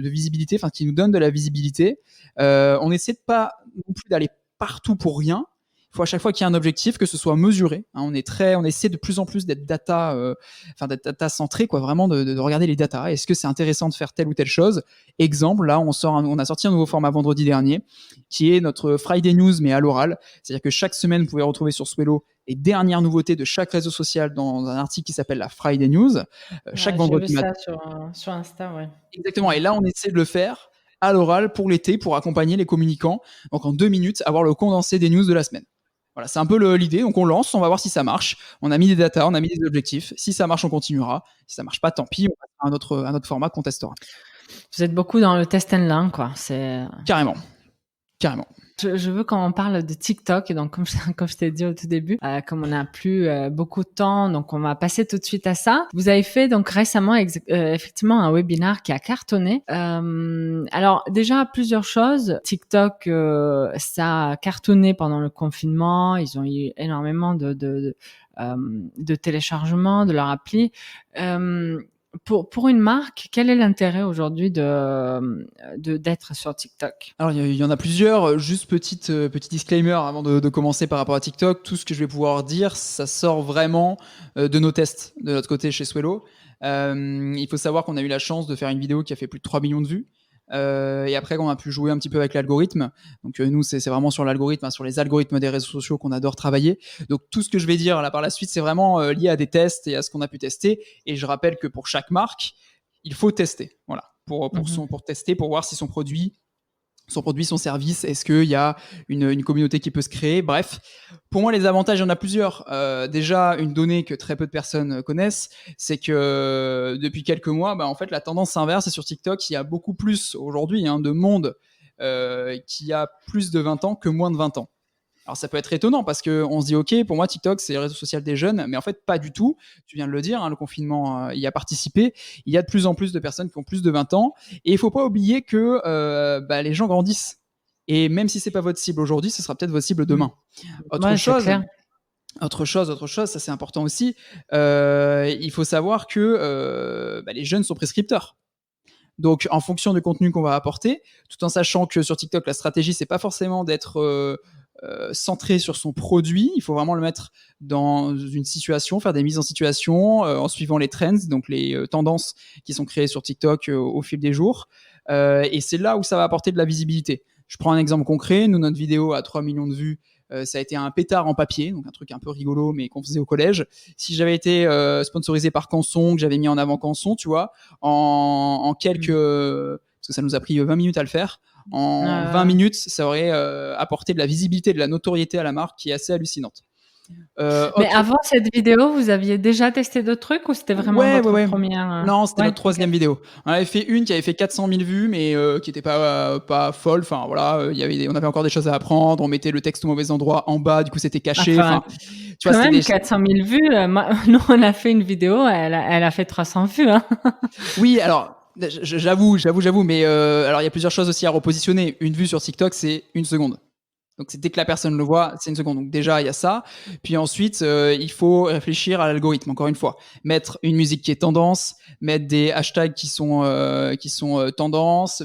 visibilité, enfin qui nous donnent de la visibilité. On essaie de pas non plus d'aller partout pour rien. Il faut à chaque fois qu'il y ait un objectif, que ce soit mesuré. Hein, on essaie de plus en plus d'être d'être data centré, quoi, vraiment de regarder les data. Est-ce que c'est intéressant de faire telle ou telle chose? Exemple, là, on a sorti un nouveau format vendredi dernier, qui est notre Friday News, mais à l'oral. C'est-à-dire que chaque semaine, vous pouvez retrouver sur Swello les dernières nouveautés de chaque réseau social dans un article qui s'appelle la Friday News. Chaque Ouais, j'ai vu vendredi matin. ça sur Insta, ouais. Exactement. Et là, on essaie de le faire à l'oral pour l'été, pour accompagner les communicants. Donc en 2 minutes, avoir le condensé des news de la semaine. Voilà, c'est un peu l'idée. Donc on lance, on va voir si ça marche. On a mis des datas, on a mis des objectifs. Si ça marche, on continuera. Si ça marche pas, tant pis, on va faire un autre format qu'on testera. Vous êtes beaucoup dans le test and learn, quoi. Carrément. Carrément. Je veux qu'on parle de TikTok, et donc comme je t'ai dit au tout début, comme on n'a plus beaucoup de temps, donc on va passer tout de suite à ça. Vous avez fait donc récemment effectivement un webinar qui a cartonné. Alors déjà plusieurs choses. TikTok, ça a cartonné pendant le confinement. Ils ont eu énormément de téléchargements de leur appli. Pour une marque, quel est l'intérêt aujourd'hui d'être sur TikTok? Alors il y en a plusieurs. Juste petit disclaimer avant de commencer par rapport à TikTok. Tout ce que je vais pouvoir dire, ça sort vraiment de nos tests de notre côté chez Swello. Il faut savoir qu'on a eu la chance de faire une vidéo qui a fait plus de 3 millions de vues. Et après, on a pu jouer un petit peu avec l'algorithme. Donc nous, c'est vraiment sur l'algorithme, hein, sur les algorithmes des réseaux sociaux qu'on adore travailler. Donc tout ce que je vais dire là par la suite, c'est vraiment lié à des tests et à ce qu'on a pu tester. Et je rappelle que pour chaque marque, il faut tester. Voilà, pour tester, pour voir si son produit, son service, est-ce qu'il y a une communauté qui peut se créer. Bref, pour moi, les avantages, il y en a plusieurs. Déjà, une donnée que très peu de personnes connaissent, c'est que depuis quelques mois, en fait, la tendance s'inverse et sur TikTok, il y a beaucoup plus aujourd'hui de monde qui a plus de 20 ans que moins de 20 ans. Alors ça peut être étonnant parce qu'on se dit ok, pour moi TikTok c'est le réseau social des jeunes, mais en fait pas du tout. Tu viens de le dire, le confinement y a participé. Il y a de plus en plus de personnes qui ont plus de 20 ans et il faut pas oublier que les gens grandissent. Et même si c'est pas votre cible aujourd'hui, ce sera peut-être votre cible demain. Autre chose, ça c'est important aussi. Il faut savoir que les jeunes sont prescripteurs. Donc, en fonction du contenu qu'on va apporter, tout en sachant que sur TikTok, la stratégie, c'est pas forcément d'être centré sur son produit. Il faut vraiment le mettre dans une situation, faire des mises en situation en suivant les trends, donc les tendances qui sont créées sur TikTok au fil des jours. Et c'est là où ça va apporter de la visibilité. Je prends un exemple concret. Nous, notre vidéo a 3 millions de vues. Ça a été un pétard en papier, donc un truc un peu rigolo, mais qu'on faisait au collège. Si j'avais été sponsorisé par Canson, que j'avais mis en avant Canson, tu vois, en quelques... parce que ça nous a pris 20 minutes à le faire. En 20 minutes, ça aurait apporté de la visibilité, de la notoriété à la marque qui est assez hallucinante. Mais avant cette vidéo, vous aviez déjà testé d'autres trucs ou c'était vraiment votre première Non, c'était notre troisième vidéo. On avait fait une qui avait fait 400 000 vues, mais qui était pas folle. Enfin voilà, on avait encore des choses à apprendre. On mettait le texte au mauvais endroit en bas, du coup c'était caché. Tu vois, même 400 000 vues. Nous, on a fait une vidéo, elle a fait 300 vues. Hein. Oui, alors. J'avoue, mais alors il y a plusieurs choses aussi à repositionner. Une vue sur TikTok, c'est 1 seconde. Donc c'est dès que la personne le voit, c'est 1 seconde. Donc déjà, il y a ça. Puis ensuite, il faut réfléchir à l'algorithme, encore une fois. Mettre une musique qui est tendance, mettre des hashtags qui sont tendance,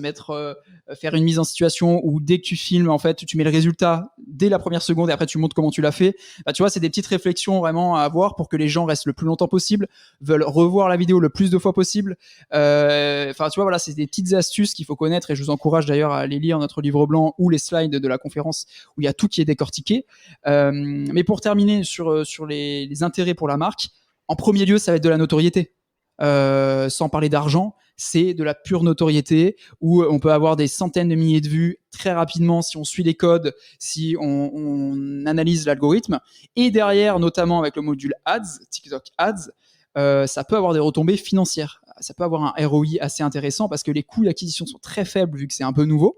faire une mise en situation où dès que tu filmes, en fait, tu mets le résultat dès la première seconde et après tu montres comment tu l'as fait. Bah, tu vois, c'est des petites réflexions vraiment à avoir pour que les gens restent le plus longtemps possible, veulent revoir la vidéo le plus de fois possible. Enfin, tu vois, voilà, c'est des petites astuces qu'il faut connaître et je vous encourage d'ailleurs à aller lire notre livre blanc ou les slides de la conférence où il y a tout qui est décortiqué. Mais pour terminer sur les intérêts pour la marque, en premier lieu, ça va être de la notoriété. Sans parler d'argent, c'est de la pure notoriété où on peut avoir des centaines de milliers de vues très rapidement si on suit les codes, si on analyse l'algorithme. Et derrière, notamment avec le module Ads, TikTok Ads, ça peut avoir des retombées financières. Ça peut avoir un ROI assez intéressant parce que les coûts d'acquisition sont très faibles vu que c'est un peu nouveau.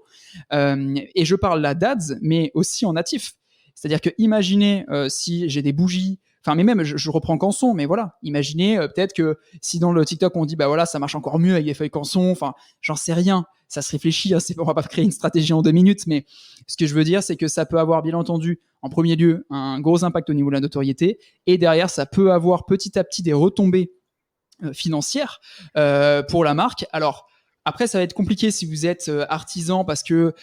Et je parle là d'Ads, mais aussi en natif. C'est-à-dire que imaginez si j'ai des bougies, enfin, mais même, je reprends Canson, mais voilà, imaginez peut-être que si dans le TikTok on dit bah voilà, ça marche encore mieux avec des feuilles Canson, enfin, j'en sais rien, ça se réfléchit, hein, on va pas créer une stratégie en 2 minutes, mais ce que je veux dire, c'est que ça peut avoir bien entendu, en premier lieu, un gros impact au niveau de la notoriété, et derrière, ça peut avoir petit à petit des retombées financières pour la marque. Alors, après, ça va être compliqué si vous êtes artisan parce que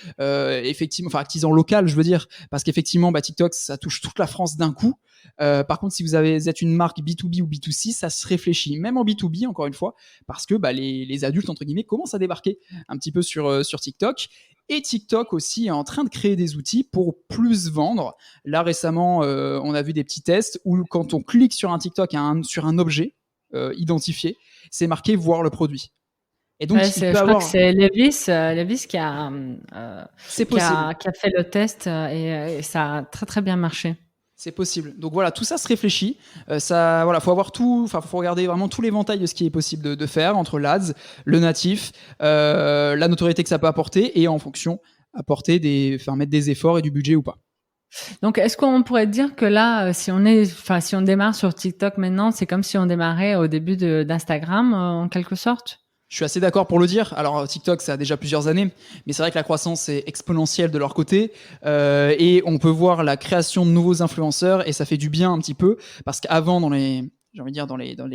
effectivement, enfin artisan local, je veux dire, parce qu'effectivement, bah, TikTok, ça touche toute la France d'un coup. Par contre, si vous êtes une marque B2B ou B2C, ça se réfléchit, même en B2B, encore une fois, parce que bah, les adultes, entre guillemets, commencent à débarquer un petit peu sur TikTok. Et TikTok aussi est en train de créer des outils pour plus vendre. Là, récemment, on a vu des petits tests où quand on clique sur un TikTok, sur un objet identifié, c'est marqué « voir le produit ». Et donc, je crois que c'est Levis qui a fait le test et ça a très très bien marché. C'est possible. Donc voilà, tout ça se réfléchit. Voilà, faut avoir tout. Enfin, faut regarder vraiment tout l'éventail de ce qui est possible de faire entre l'ADS, le natif, la notoriété que ça peut apporter et en fonction mettre des efforts et du budget ou pas. Donc, est-ce qu'on pourrait dire que là, si on démarre sur TikTok maintenant, c'est comme si on démarrait au début d'Instagram en quelque sorte? Je suis assez d'accord pour le dire. Alors TikTok, ça a déjà plusieurs années, mais c'est vrai que la croissance est exponentielle de leur côté et on peut voir la création de nouveaux influenceurs et ça fait du bien un petit peu parce qu'avant dans les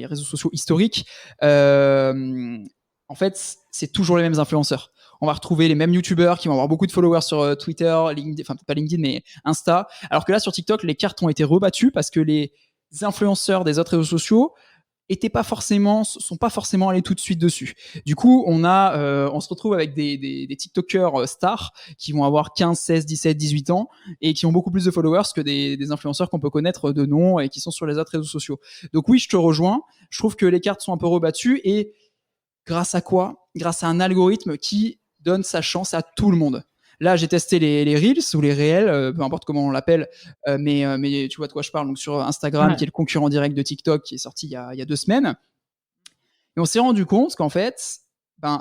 réseaux sociaux historiques, en fait, c'est toujours les mêmes influenceurs. On va retrouver les mêmes youtubeurs qui vont avoir beaucoup de followers sur Twitter, LinkedIn, enfin pas LinkedIn mais Insta. Alors que là sur TikTok, les cartes ont été rebattues parce que les influenceurs des autres réseaux sociaux sont pas forcément allés tout de suite dessus. Du coup, on se retrouve avec des TikTokers stars qui vont avoir 15, 16, 17, 18 ans et qui ont beaucoup plus de followers que des influenceurs qu'on peut connaître de nom et qui sont sur les autres réseaux sociaux. Donc oui, je te rejoins. Je trouve que les cartes sont un peu rebattues et grâce à quoi? Grâce à un algorithme qui donne sa chance à tout le monde. Là, j'ai testé les Reels ou les réels, peu importe comment on l'appelle, mais tu vois de quoi je parle. Donc sur Instagram, qui est le concurrent direct de TikTok, qui est sorti il y a 2 semaines. Et on s'est rendu compte qu'en fait,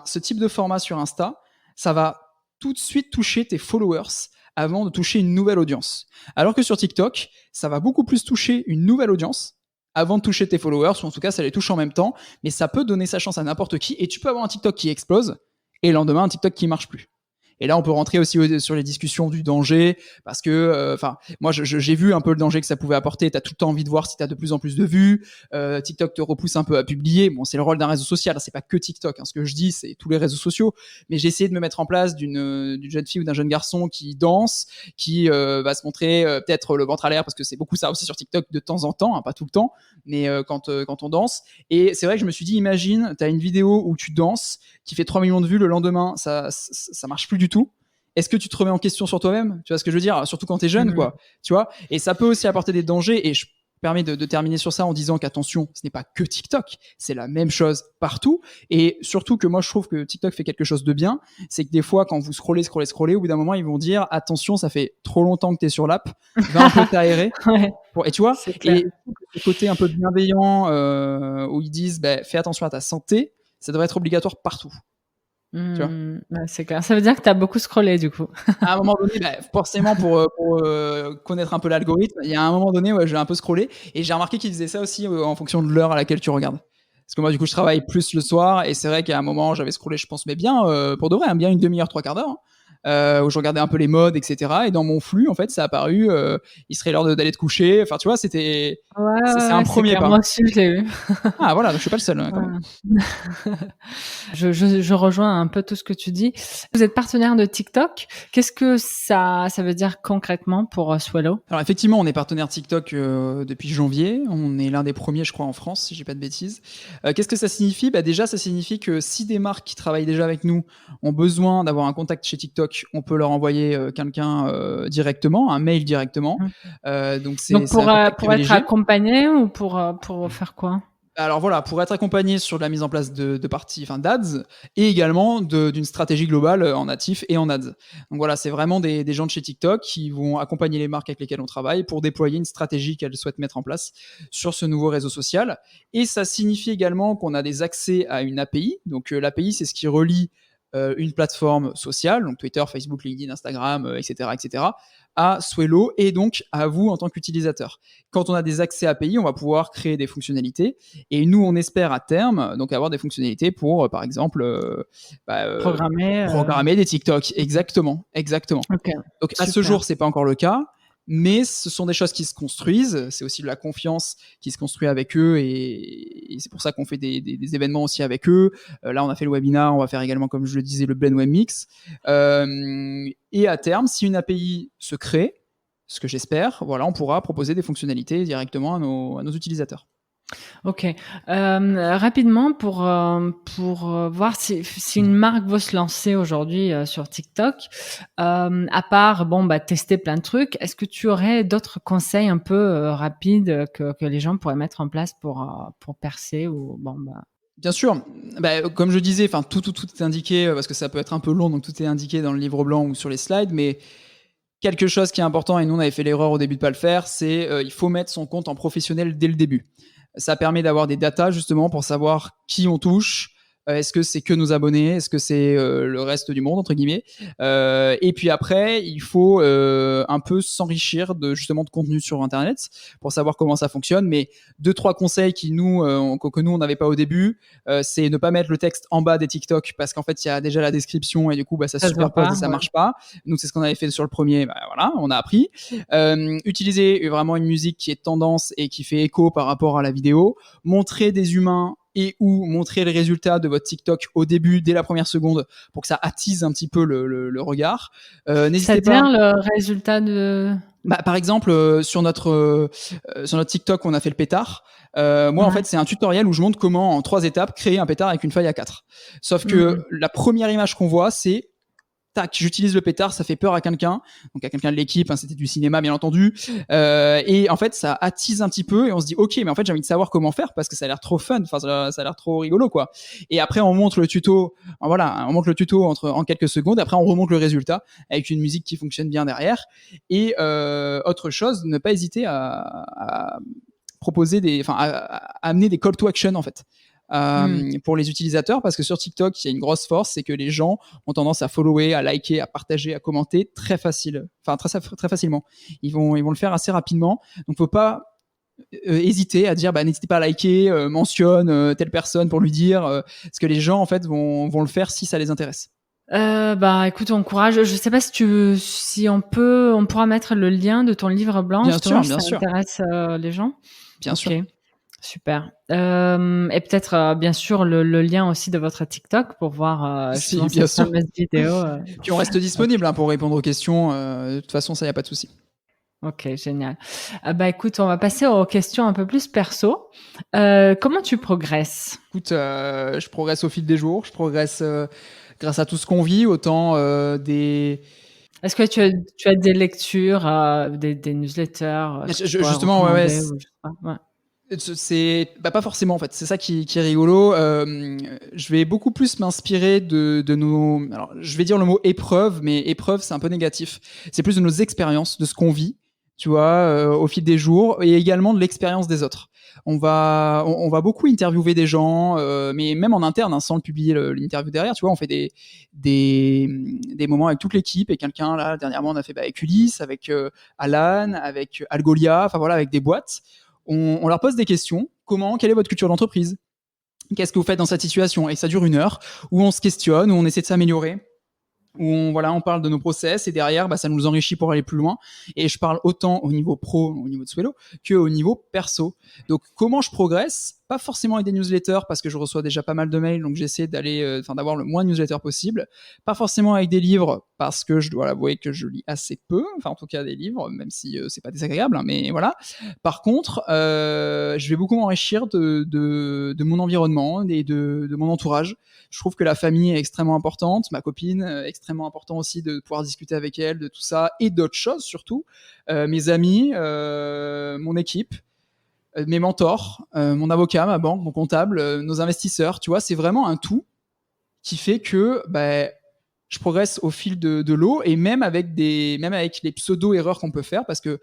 ce type de format sur Insta, ça va tout de suite toucher tes followers avant de toucher une nouvelle audience. Alors que sur TikTok, ça va beaucoup plus toucher une nouvelle audience avant de toucher tes followers, ou en tout cas, ça les touche en même temps. Mais ça peut donner sa chance à n'importe qui. Et tu peux avoir un TikTok qui explose et le lendemain, un TikTok qui marche plus. Et là, on peut rentrer aussi sur les discussions du danger, parce que, moi, j'ai vu un peu le danger que ça pouvait apporter. T'as tout le temps envie de voir si t'as de plus en plus de vues. TikTok te repousse un peu à publier. Bon, c'est le rôle d'un réseau social. C'est pas que TikTok. Ce que je dis, c'est tous les réseaux sociaux. Mais j'ai essayé de me mettre en place d'une jeune fille ou d'un jeune garçon qui danse, qui va se montrer peut-être le ventre à l'air, parce que c'est beaucoup ça aussi sur TikTok de temps en temps, pas tout le temps, mais quand on danse. Et c'est vrai que je me suis dit, imagine, t'as une vidéo où tu danses, qui fait 3 millions de vues, le lendemain, ça marche plus du tout. Est-ce que tu te remets en question sur toi-même? Tu vois ce que je veux dire? Surtout quand t'es jeune, quoi. Tu vois? Et ça peut aussi apporter des dangers. Et permets de terminer sur ça en disant qu'attention, ce n'est pas que TikTok, c'est la même chose partout. Et surtout que moi, je trouve que TikTok fait quelque chose de bien, c'est que des fois, quand vous scrollez, au bout d'un moment, ils vont dire attention, ça fait trop longtemps que tu es sur l'app, va un peu t'aérer. Ouais, Et tu vois, c'est clair. et ce côté un peu bienveillant où ils disent fais attention à ta santé, ça devrait être obligatoire partout. Tu vois. Ouais, c'est clair. Ça veut dire que tu as beaucoup scrollé du coup. À un moment donné, forcément pour connaître un peu l'algorithme, il y a un moment donné, j'ai un peu scrollé et j'ai remarqué qu'ils faisaient ça aussi en fonction de l'heure à laquelle tu regardes. Parce que moi, du coup, je travaille plus le soir et c'est vrai qu'à un moment, j'avais scrollé, je pense, mais bien pour de vrai, bien une demi-heure, 3/4 d'heure. Où je regardais un peu les modes, etc. Et dans mon flux, en fait, ça a apparu, il serait l'heure d'aller te coucher. Enfin, tu vois, c'est un premier clair. pas. Moi aussi, je l'ai eu. Ah voilà, je suis pas le seul. Quand même. Je rejoins un peu tout ce que tu dis. Vous êtes partenaire de TikTok. Qu'est-ce que ça veut dire concrètement pour Swallow? Alors effectivement, on est partenaire TikTok depuis janvier. On est l'un des premiers, je crois, en France, si j'ai pas de bêtises. Qu'est-ce que ça signifie ? Déjà, ça signifie que si des marques qui travaillent déjà avec nous ont besoin d'avoir un contact chez TikTok, on peut leur envoyer quelqu'un directement, un mail directement. Donc pour être accompagné ou pour faire quoi ? Alors voilà, pour être accompagné sur la mise en place de parties, d'ads, et également d'une stratégie globale en natif et en ads. Donc voilà, c'est vraiment des gens de chez TikTok qui vont accompagner les marques avec lesquelles on travaille pour déployer une stratégie qu'elles souhaitent mettre en place sur ce nouveau réseau social. Et ça signifie également qu'on a des accès à une API. Donc l'API, c'est ce qui relie une plateforme sociale, donc Twitter, Facebook, LinkedIn, Instagram, etc., à Swello et donc à vous en tant qu'utilisateur. Quand on a des accès API, on va pouvoir créer des fonctionnalités et nous, on espère à terme donc avoir des fonctionnalités pour, par exemple, programmer des TikTok. Exactement. Okay. Donc à ce jour, c'est pas encore le cas. Mais ce sont des choses qui se construisent. C'est aussi de la confiance qui se construit avec eux et c'est pour ça qu'on fait des événements aussi avec eux. Là, on a fait le webinar, on va faire également, comme je le disais, le Blend Web Mix. Et à terme, si une API se crée, ce que j'espère, voilà, on pourra proposer des fonctionnalités directement à nos utilisateurs. Ok. Rapidement, pour voir si une marque veut se lancer aujourd'hui sur TikTok, à part tester plein de trucs, est-ce que tu aurais d'autres conseils un peu rapides que les gens pourraient mettre en place pour percer ou Bien sûr, comme je disais, tout est indiqué parce que ça peut être un peu long, donc tout est indiqué dans le livre blanc ou sur les slides, mais quelque chose qui est important, et nous on avait fait l'erreur au début de pas le faire, c'est il faut mettre son compte en professionnel dès le début. Ça permet d'avoir des datas justement pour savoir qui on touche. Est-ce que c'est que nos abonnés ? Est-ce que c'est le reste du monde, entre guillemets ? Et puis après, il faut un peu s'enrichir de contenu sur Internet pour savoir comment ça fonctionne. Mais 2-3 conseils que nous, on n'avait pas au début, c'est ne pas mettre le texte en bas des TikTok parce qu'en fait, il y a déjà la description et du coup, ça superpose et ça marche pas. Nous, c'est ce qu'on avait fait sur le premier. Voilà, on a appris. Utiliser vraiment une musique qui est tendance et qui fait écho par rapport à la vidéo. Montrer des humains et ou montrer les résultats de votre TikTok au début, dès la première seconde, pour que ça attise un petit peu le regard. N'hésitez pas. C'est-à-dire le résultat de... Par exemple, sur notre TikTok, on a fait le pétard. En fait, c'est un tutoriel où je montre comment, en 3 étapes, créer un pétard avec une feuille A4. Sauf que la première image qu'on voit, c'est tac, j'utilise le pétard, ça fait peur à quelqu'un, donc à quelqu'un de l'équipe, c'était du cinéma bien entendu, et en fait ça attise un petit peu et on se dit ok, mais en fait j'ai envie de savoir comment faire parce que ça a l'air trop fun, ça a l'air trop rigolo quoi. Et après on montre le tuto, en quelques secondes, après on remonte le résultat avec une musique qui fonctionne bien derrière. Et autre chose, ne pas hésiter à proposer à amener des call to action en fait. Pour les utilisateurs, parce que sur TikTok il y a une grosse force, c'est que les gens ont tendance à follower, à liker, à partager, à commenter très facilement. Ils vont le faire assez rapidement, donc faut pas hésiter à dire n'hésitez pas à liker, mentionne telle personne pour lui dire parce que les gens en fait vont le faire si ça les intéresse. Écoute, on encourage. Je sais pas si on pourra mettre le lien de ton livre blanc. Bien sûr. Ça intéresse les gens. Bien sûr. Super. Et peut-être, bien sûr, le lien aussi de votre TikTok pour voir cette fameuse vidéo. Puis on reste disponible pour répondre aux questions. De toute façon, ça, y a pas de souci. Ok, génial. Écoute, on va passer aux questions un peu plus perso. Comment tu progresses ? Écoute, je progresse au fil des jours. Je progresse grâce à tout ce qu'on vit, autant des... Est-ce que tu as des lectures, des newsletters que tu pourrais Justement, ouais, recommander ou je sais pas? Ouais. c'est pas forcément en fait. C'est ça qui est rigolo. Je vais beaucoup plus m'inspirer de nos. Alors, je vais dire le mot épreuve, mais épreuve, c'est un peu négatif. C'est plus de nos expériences, de ce qu'on vit, tu vois, au fil des jours, et également de l'expérience des autres. On va beaucoup interviewer des gens, mais même en interne, hein, sans le publier l'interview derrière, tu vois, on fait des moments avec toute l'équipe et quelqu'un là dernièrement on a fait avec Ulysse, avec Alan, avec Algolia, enfin voilà, avec des boîtes. On leur pose des questions. Quelle est votre culture d'entreprise? Qu'est-ce que vous faites dans cette situation? Et ça dure 1 heure où on se questionne, où on essaie de s'améliorer, où on parle de nos process et derrière, ça nous enrichit pour aller plus loin. Et je parle autant au niveau pro, au niveau de Swello, qu'au niveau perso. Donc, comment je progresse? Pas forcément avec des newsletters parce que je reçois déjà pas mal de mails, donc j'essaie d'avoir le moins de newsletters possible. Pas forcément avec des livres parce que je dois l'avouer que je lis assez peu, enfin en tout cas des livres, même si c'est pas désagréable, hein, mais voilà. Par contre, je vais beaucoup m'enrichir de mon environnement et de mon entourage. Je trouve que la famille est extrêmement importante, ma copine extrêmement important aussi de pouvoir discuter avec elle de tout ça et d'autres choses surtout, mes amis, mon équipe, mes mentors, mon avocat, ma banque, mon comptable, nos investisseurs, tu vois, c'est vraiment un tout qui fait que je progresse au fil de l'eau et même avec les pseudo-erreurs qu'on peut faire parce que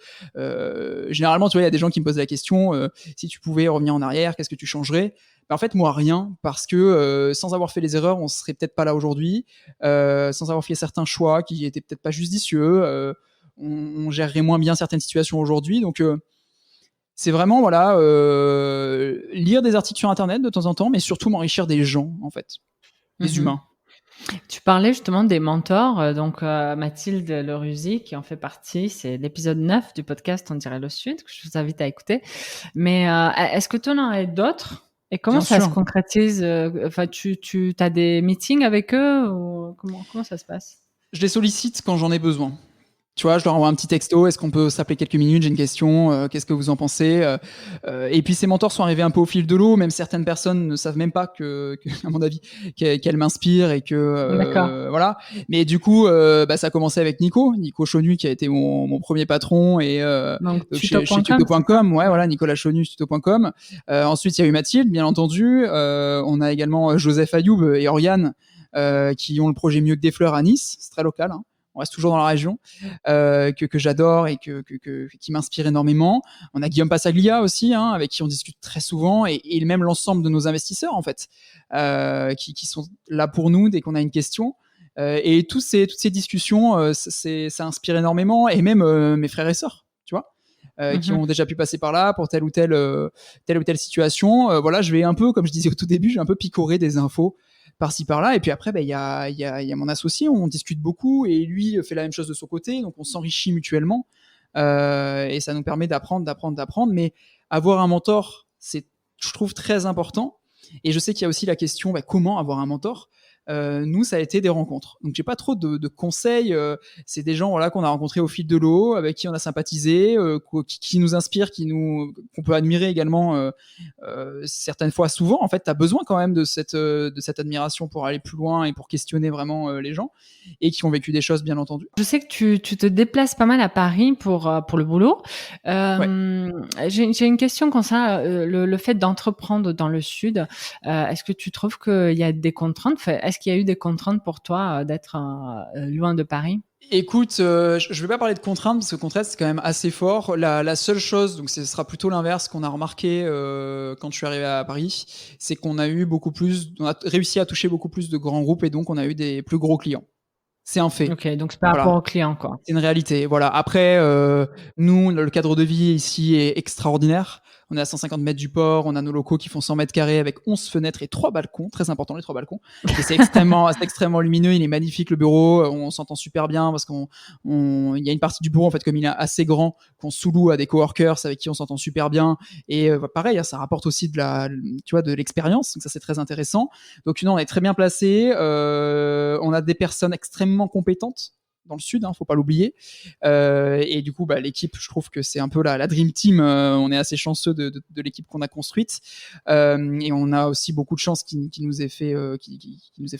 généralement, tu vois, il y a des gens qui me posent la question si tu pouvais revenir en arrière, qu'est-ce que tu changerais? En fait, moi, rien, parce que sans avoir fait les erreurs, on serait peut-être pas là aujourd'hui, sans avoir fait certains choix qui étaient peut-être pas judicieux, on gérerait moins bien certaines situations aujourd'hui. Donc, c'est vraiment lire des articles sur Internet de temps en temps, mais surtout m'enrichir des gens, en fait, des humains. Tu parlais justement des mentors, donc Mathilde Leruzy qui en fait partie, c'est l'épisode 9 du podcast On dirait le Sud, que je vous invite à écouter. Mais est-ce que tu en as d'autres? Et comment Bien ça sûr. se concrétise? Enfin, tu as des meetings avec eux ou comment ça se passe? Je les sollicite quand j'en ai besoin. Tu vois, je leur envoie un petit texto, est-ce qu'on peut s'appeler quelques minutes, j'ai une question, qu'est-ce que vous en pensez? Et puis ces mentors sont arrivés un peu au fil de l'eau, même certaines personnes ne savent même pas à mon avis, qu'elles m'inspirent et que D'accord. voilà. Mais du coup, ça a commencé avec Nico Chonu qui a été mon premier patron et Donc chez tuto.com, tuto.com, ouais voilà, Nicolas Chonu, tuto.com. Ensuite, il y a eu Mathilde, bien entendu. On a également Joseph Ayoub et Oriane qui ont le projet Mieux que des fleurs à Nice, c'est très local, hein. On reste toujours dans la région, que j'adore et qui m'inspire énormément. On a Guillaume Passaglia aussi, hein, avec qui on discute très souvent, et même l'ensemble de nos investisseurs en fait, qui sont là pour nous dès qu'on a une question. Et toutes ces discussions, ça inspire énormément, et même mes frères et sœurs, tu vois, qui ont déjà pu passer par là pour telle ou telle situation. Voilà, je vais un peu, comme je disais au tout début, je vais un peu picorer des infos par-ci par-là, et puis après il y a mon associé, on discute beaucoup et lui fait la même chose de son côté, donc on s'enrichit mutuellement, et ça nous permet d'apprendre, mais avoir un mentor, c'est, je trouve, très important. Et je sais qu'il y a aussi la question, comment avoir un mentor? Nous, ça a été des rencontres. Donc, j'ai pas trop de conseils. C'est des gens qu'on a rencontrés au fil de l'eau, avec qui on a sympathisé, qui nous inspirent, qu'on peut admirer également certaines fois. Souvent, en fait, tu as besoin quand même de cette admiration pour aller plus loin et pour questionner vraiment les gens, et qui ont vécu des choses, bien entendu. Je sais que tu te déplaces pas mal à Paris pour le boulot. J'ai une question concernant le fait d'entreprendre dans le Sud. Est-ce que tu trouves qu'il y a des contraintes? Est-ce qu'il y a eu des contraintes pour toi d'être loin de Paris? Écoute, je vais pas parler de contraintes parce que contrainte c'est quand même assez fort. La seule chose, donc ce sera plutôt l'inverse qu'on a remarqué quand je suis arrivé à Paris, c'est qu'on a réussi à toucher beaucoup plus de grands groupes et donc on a eu des plus gros clients. C'est un fait. Ok, donc c'est par rapport aux clients, quoi. C'est une réalité. Voilà. Après, nous, le cadre de vie ici est extraordinaire. On est à 150 mètres du port, on a nos locaux qui font 100 mètres carrés avec 11 fenêtres et 3 balcons, très important les 3 balcons. Et c'est extrêmement lumineux, il est magnifique le bureau, on s'entend super bien parce il y a une partie du bureau en fait, comme il est assez grand, qu'on sous-loue à des coworkers avec qui on s'entend super bien. Et pareil, ça rapporte aussi de l'expérience, donc ça c'est très intéressant. Donc on est très bien placé, on a des personnes extrêmement compétentes dans le sud, faut pas l'oublier. Et du coup, l'équipe, je trouve que c'est un peu la dream team. On est assez chanceux de l'équipe qu'on a construite, et on a aussi beaucoup de chance qui nous ait fait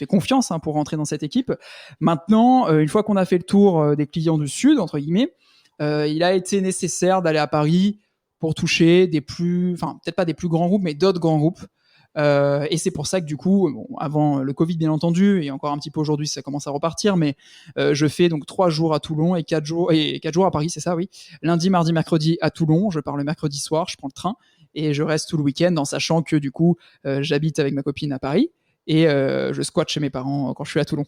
confiance pour rentrer dans cette équipe. Maintenant, une fois qu'on a fait le tour des clients du sud, entre guillemets, il a été nécessaire d'aller à Paris pour toucher peut-être pas des plus grands groupes, mais d'autres grands groupes. Et c'est pour ça que du coup, avant le Covid bien entendu, et encore un petit peu aujourd'hui ça commence à repartir, mais je fais donc 3 jours à Toulon et 4 jours à Paris, c'est ça, oui. Lundi, mardi, mercredi à Toulon, je pars le mercredi soir, je prends le train et je reste tout le week-end en sachant que du coup j'habite avec ma copine à Paris et je squatte chez mes parents quand je suis à Toulon.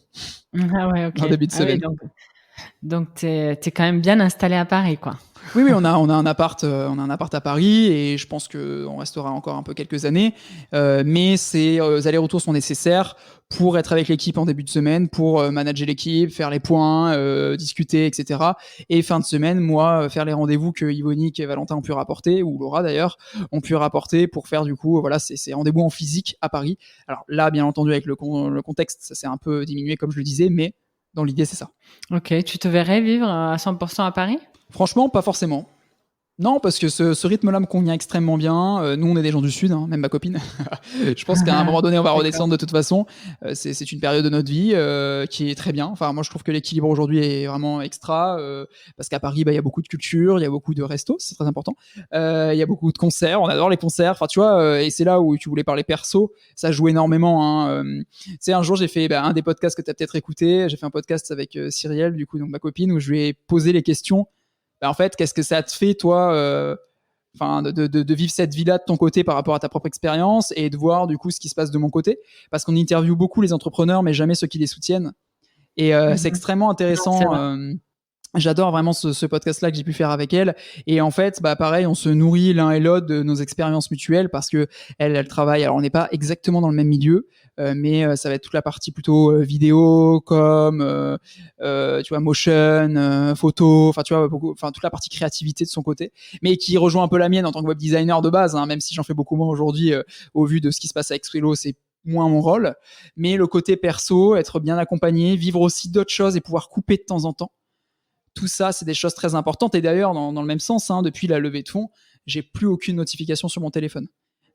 Ah ouais, ok. En début de semaine. Oui, donc t'es quand même bien installé à Paris, quoi. Oui, on a un appart à Paris et je pense qu'on restera encore un peu quelques années. Mais ces allers-retours sont nécessaires pour être avec l'équipe en début de semaine, pour manager l'équipe, faire les points, discuter, etc. Et fin de semaine, moi, faire les rendez-vous que Yvonique et Valentin ont pu rapporter, ou Laura d'ailleurs, ont pu rapporter pour faire du coup, ces rendez-vous en physique à Paris. Alors là, bien entendu, avec le contexte, ça s'est un peu diminué, comme je le disais, mais dans l'idée, c'est ça. Ok, tu te verrais vivre à 100% à Paris ? Franchement, pas forcément. Non, parce que ce rythme-là me convient extrêmement bien. Nous, on est des gens du Sud, même ma copine. Je pense qu'à un moment donné, on va redescendre de toute façon. C'est une période de notre vie qui est très bien. Enfin, moi, je trouve que l'équilibre aujourd'hui est vraiment extra. Parce qu'à Paris, il y a beaucoup de culture, il y a beaucoup de restos, c'est très important. Il y a beaucoup de concerts, on adore les concerts. Enfin, tu vois, et c'est là où tu voulais parler perso. Ça joue énormément. Tu sais, un jour, j'ai fait un des podcasts que tu as peut-être écouté. J'ai fait un podcast avec Cyrielle, du coup, donc ma copine, où je lui ai posé les questions. En fait, qu'est-ce que ça te fait, toi, de vivre cette vie-là de ton côté par rapport à ta propre expérience et de voir du coup ce qui se passe de mon côté, parce qu'on interviewe beaucoup les entrepreneurs, mais jamais ceux qui les soutiennent. Et c'est extrêmement intéressant. J'adore vraiment ce podcast-là que j'ai pu faire avec elle. Et en fait, pareil, on se nourrit l'un et l'autre de nos expériences mutuelles parce que elle travaille. Alors, on n'est pas exactement dans le même milieu, mais ça va être toute la partie plutôt vidéo, tu vois, motion, photo. Enfin, tu vois, toute la partie créativité de son côté, mais qui rejoint un peu la mienne en tant que web designer de base, même si j'en fais beaucoup moins aujourd'hui au vu de ce qui se passe avec Skrill, c'est moins mon rôle. Mais le côté perso, être bien accompagné, vivre aussi d'autres choses et pouvoir couper de temps en temps. Tout ça, c'est des choses très importantes. Et d'ailleurs, dans le même sens, depuis la levée de fonds, j'ai plus aucune notification sur mon téléphone.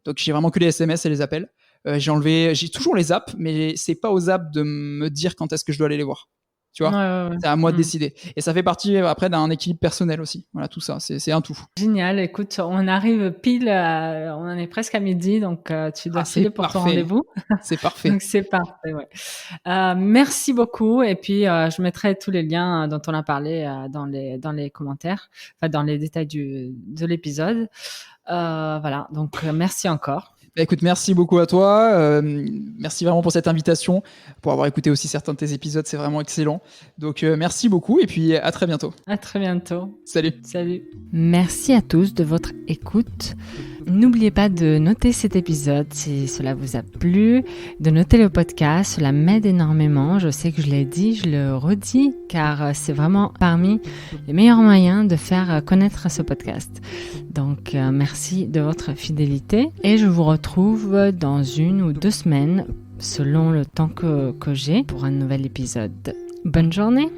Donc, j'ai vraiment que les SMS et les appels. J'ai toujours les apps, mais c'est pas aux apps de me dire quand est-ce que je dois aller les voir. Tu vois, ouais. C'est à moi de décider. Et ça fait partie après d'un équilibre personnel aussi. Voilà, tout ça, c'est un tout. Génial. Écoute, on arrive pile, on en est presque à midi, donc tu dois filer pour ton rendez-vous. C'est parfait. Donc c'est parfait, ouais. Merci beaucoup. Et puis je mettrai tous les liens dont on a parlé dans les commentaires, dans les détails de l'épisode. Voilà. Donc merci encore. Écoute, merci beaucoup à toi. Merci vraiment pour cette invitation, pour avoir écouté aussi certains de tes épisodes. C'est vraiment excellent. Donc, merci beaucoup et puis à très bientôt. À très bientôt. Salut. Salut. Merci à tous de votre écoute. N'oubliez pas de noter cet épisode si cela vous a plu, de noter le podcast. Cela m'aide énormément. Je sais que je l'ai dit, je le redis, car c'est vraiment parmi les meilleurs moyens de faire connaître ce podcast. Donc, merci de votre fidélité et je vous retrouve dans 1 ou 2 semaines selon le temps que j'ai pour un nouvel épisode. Bonne journée!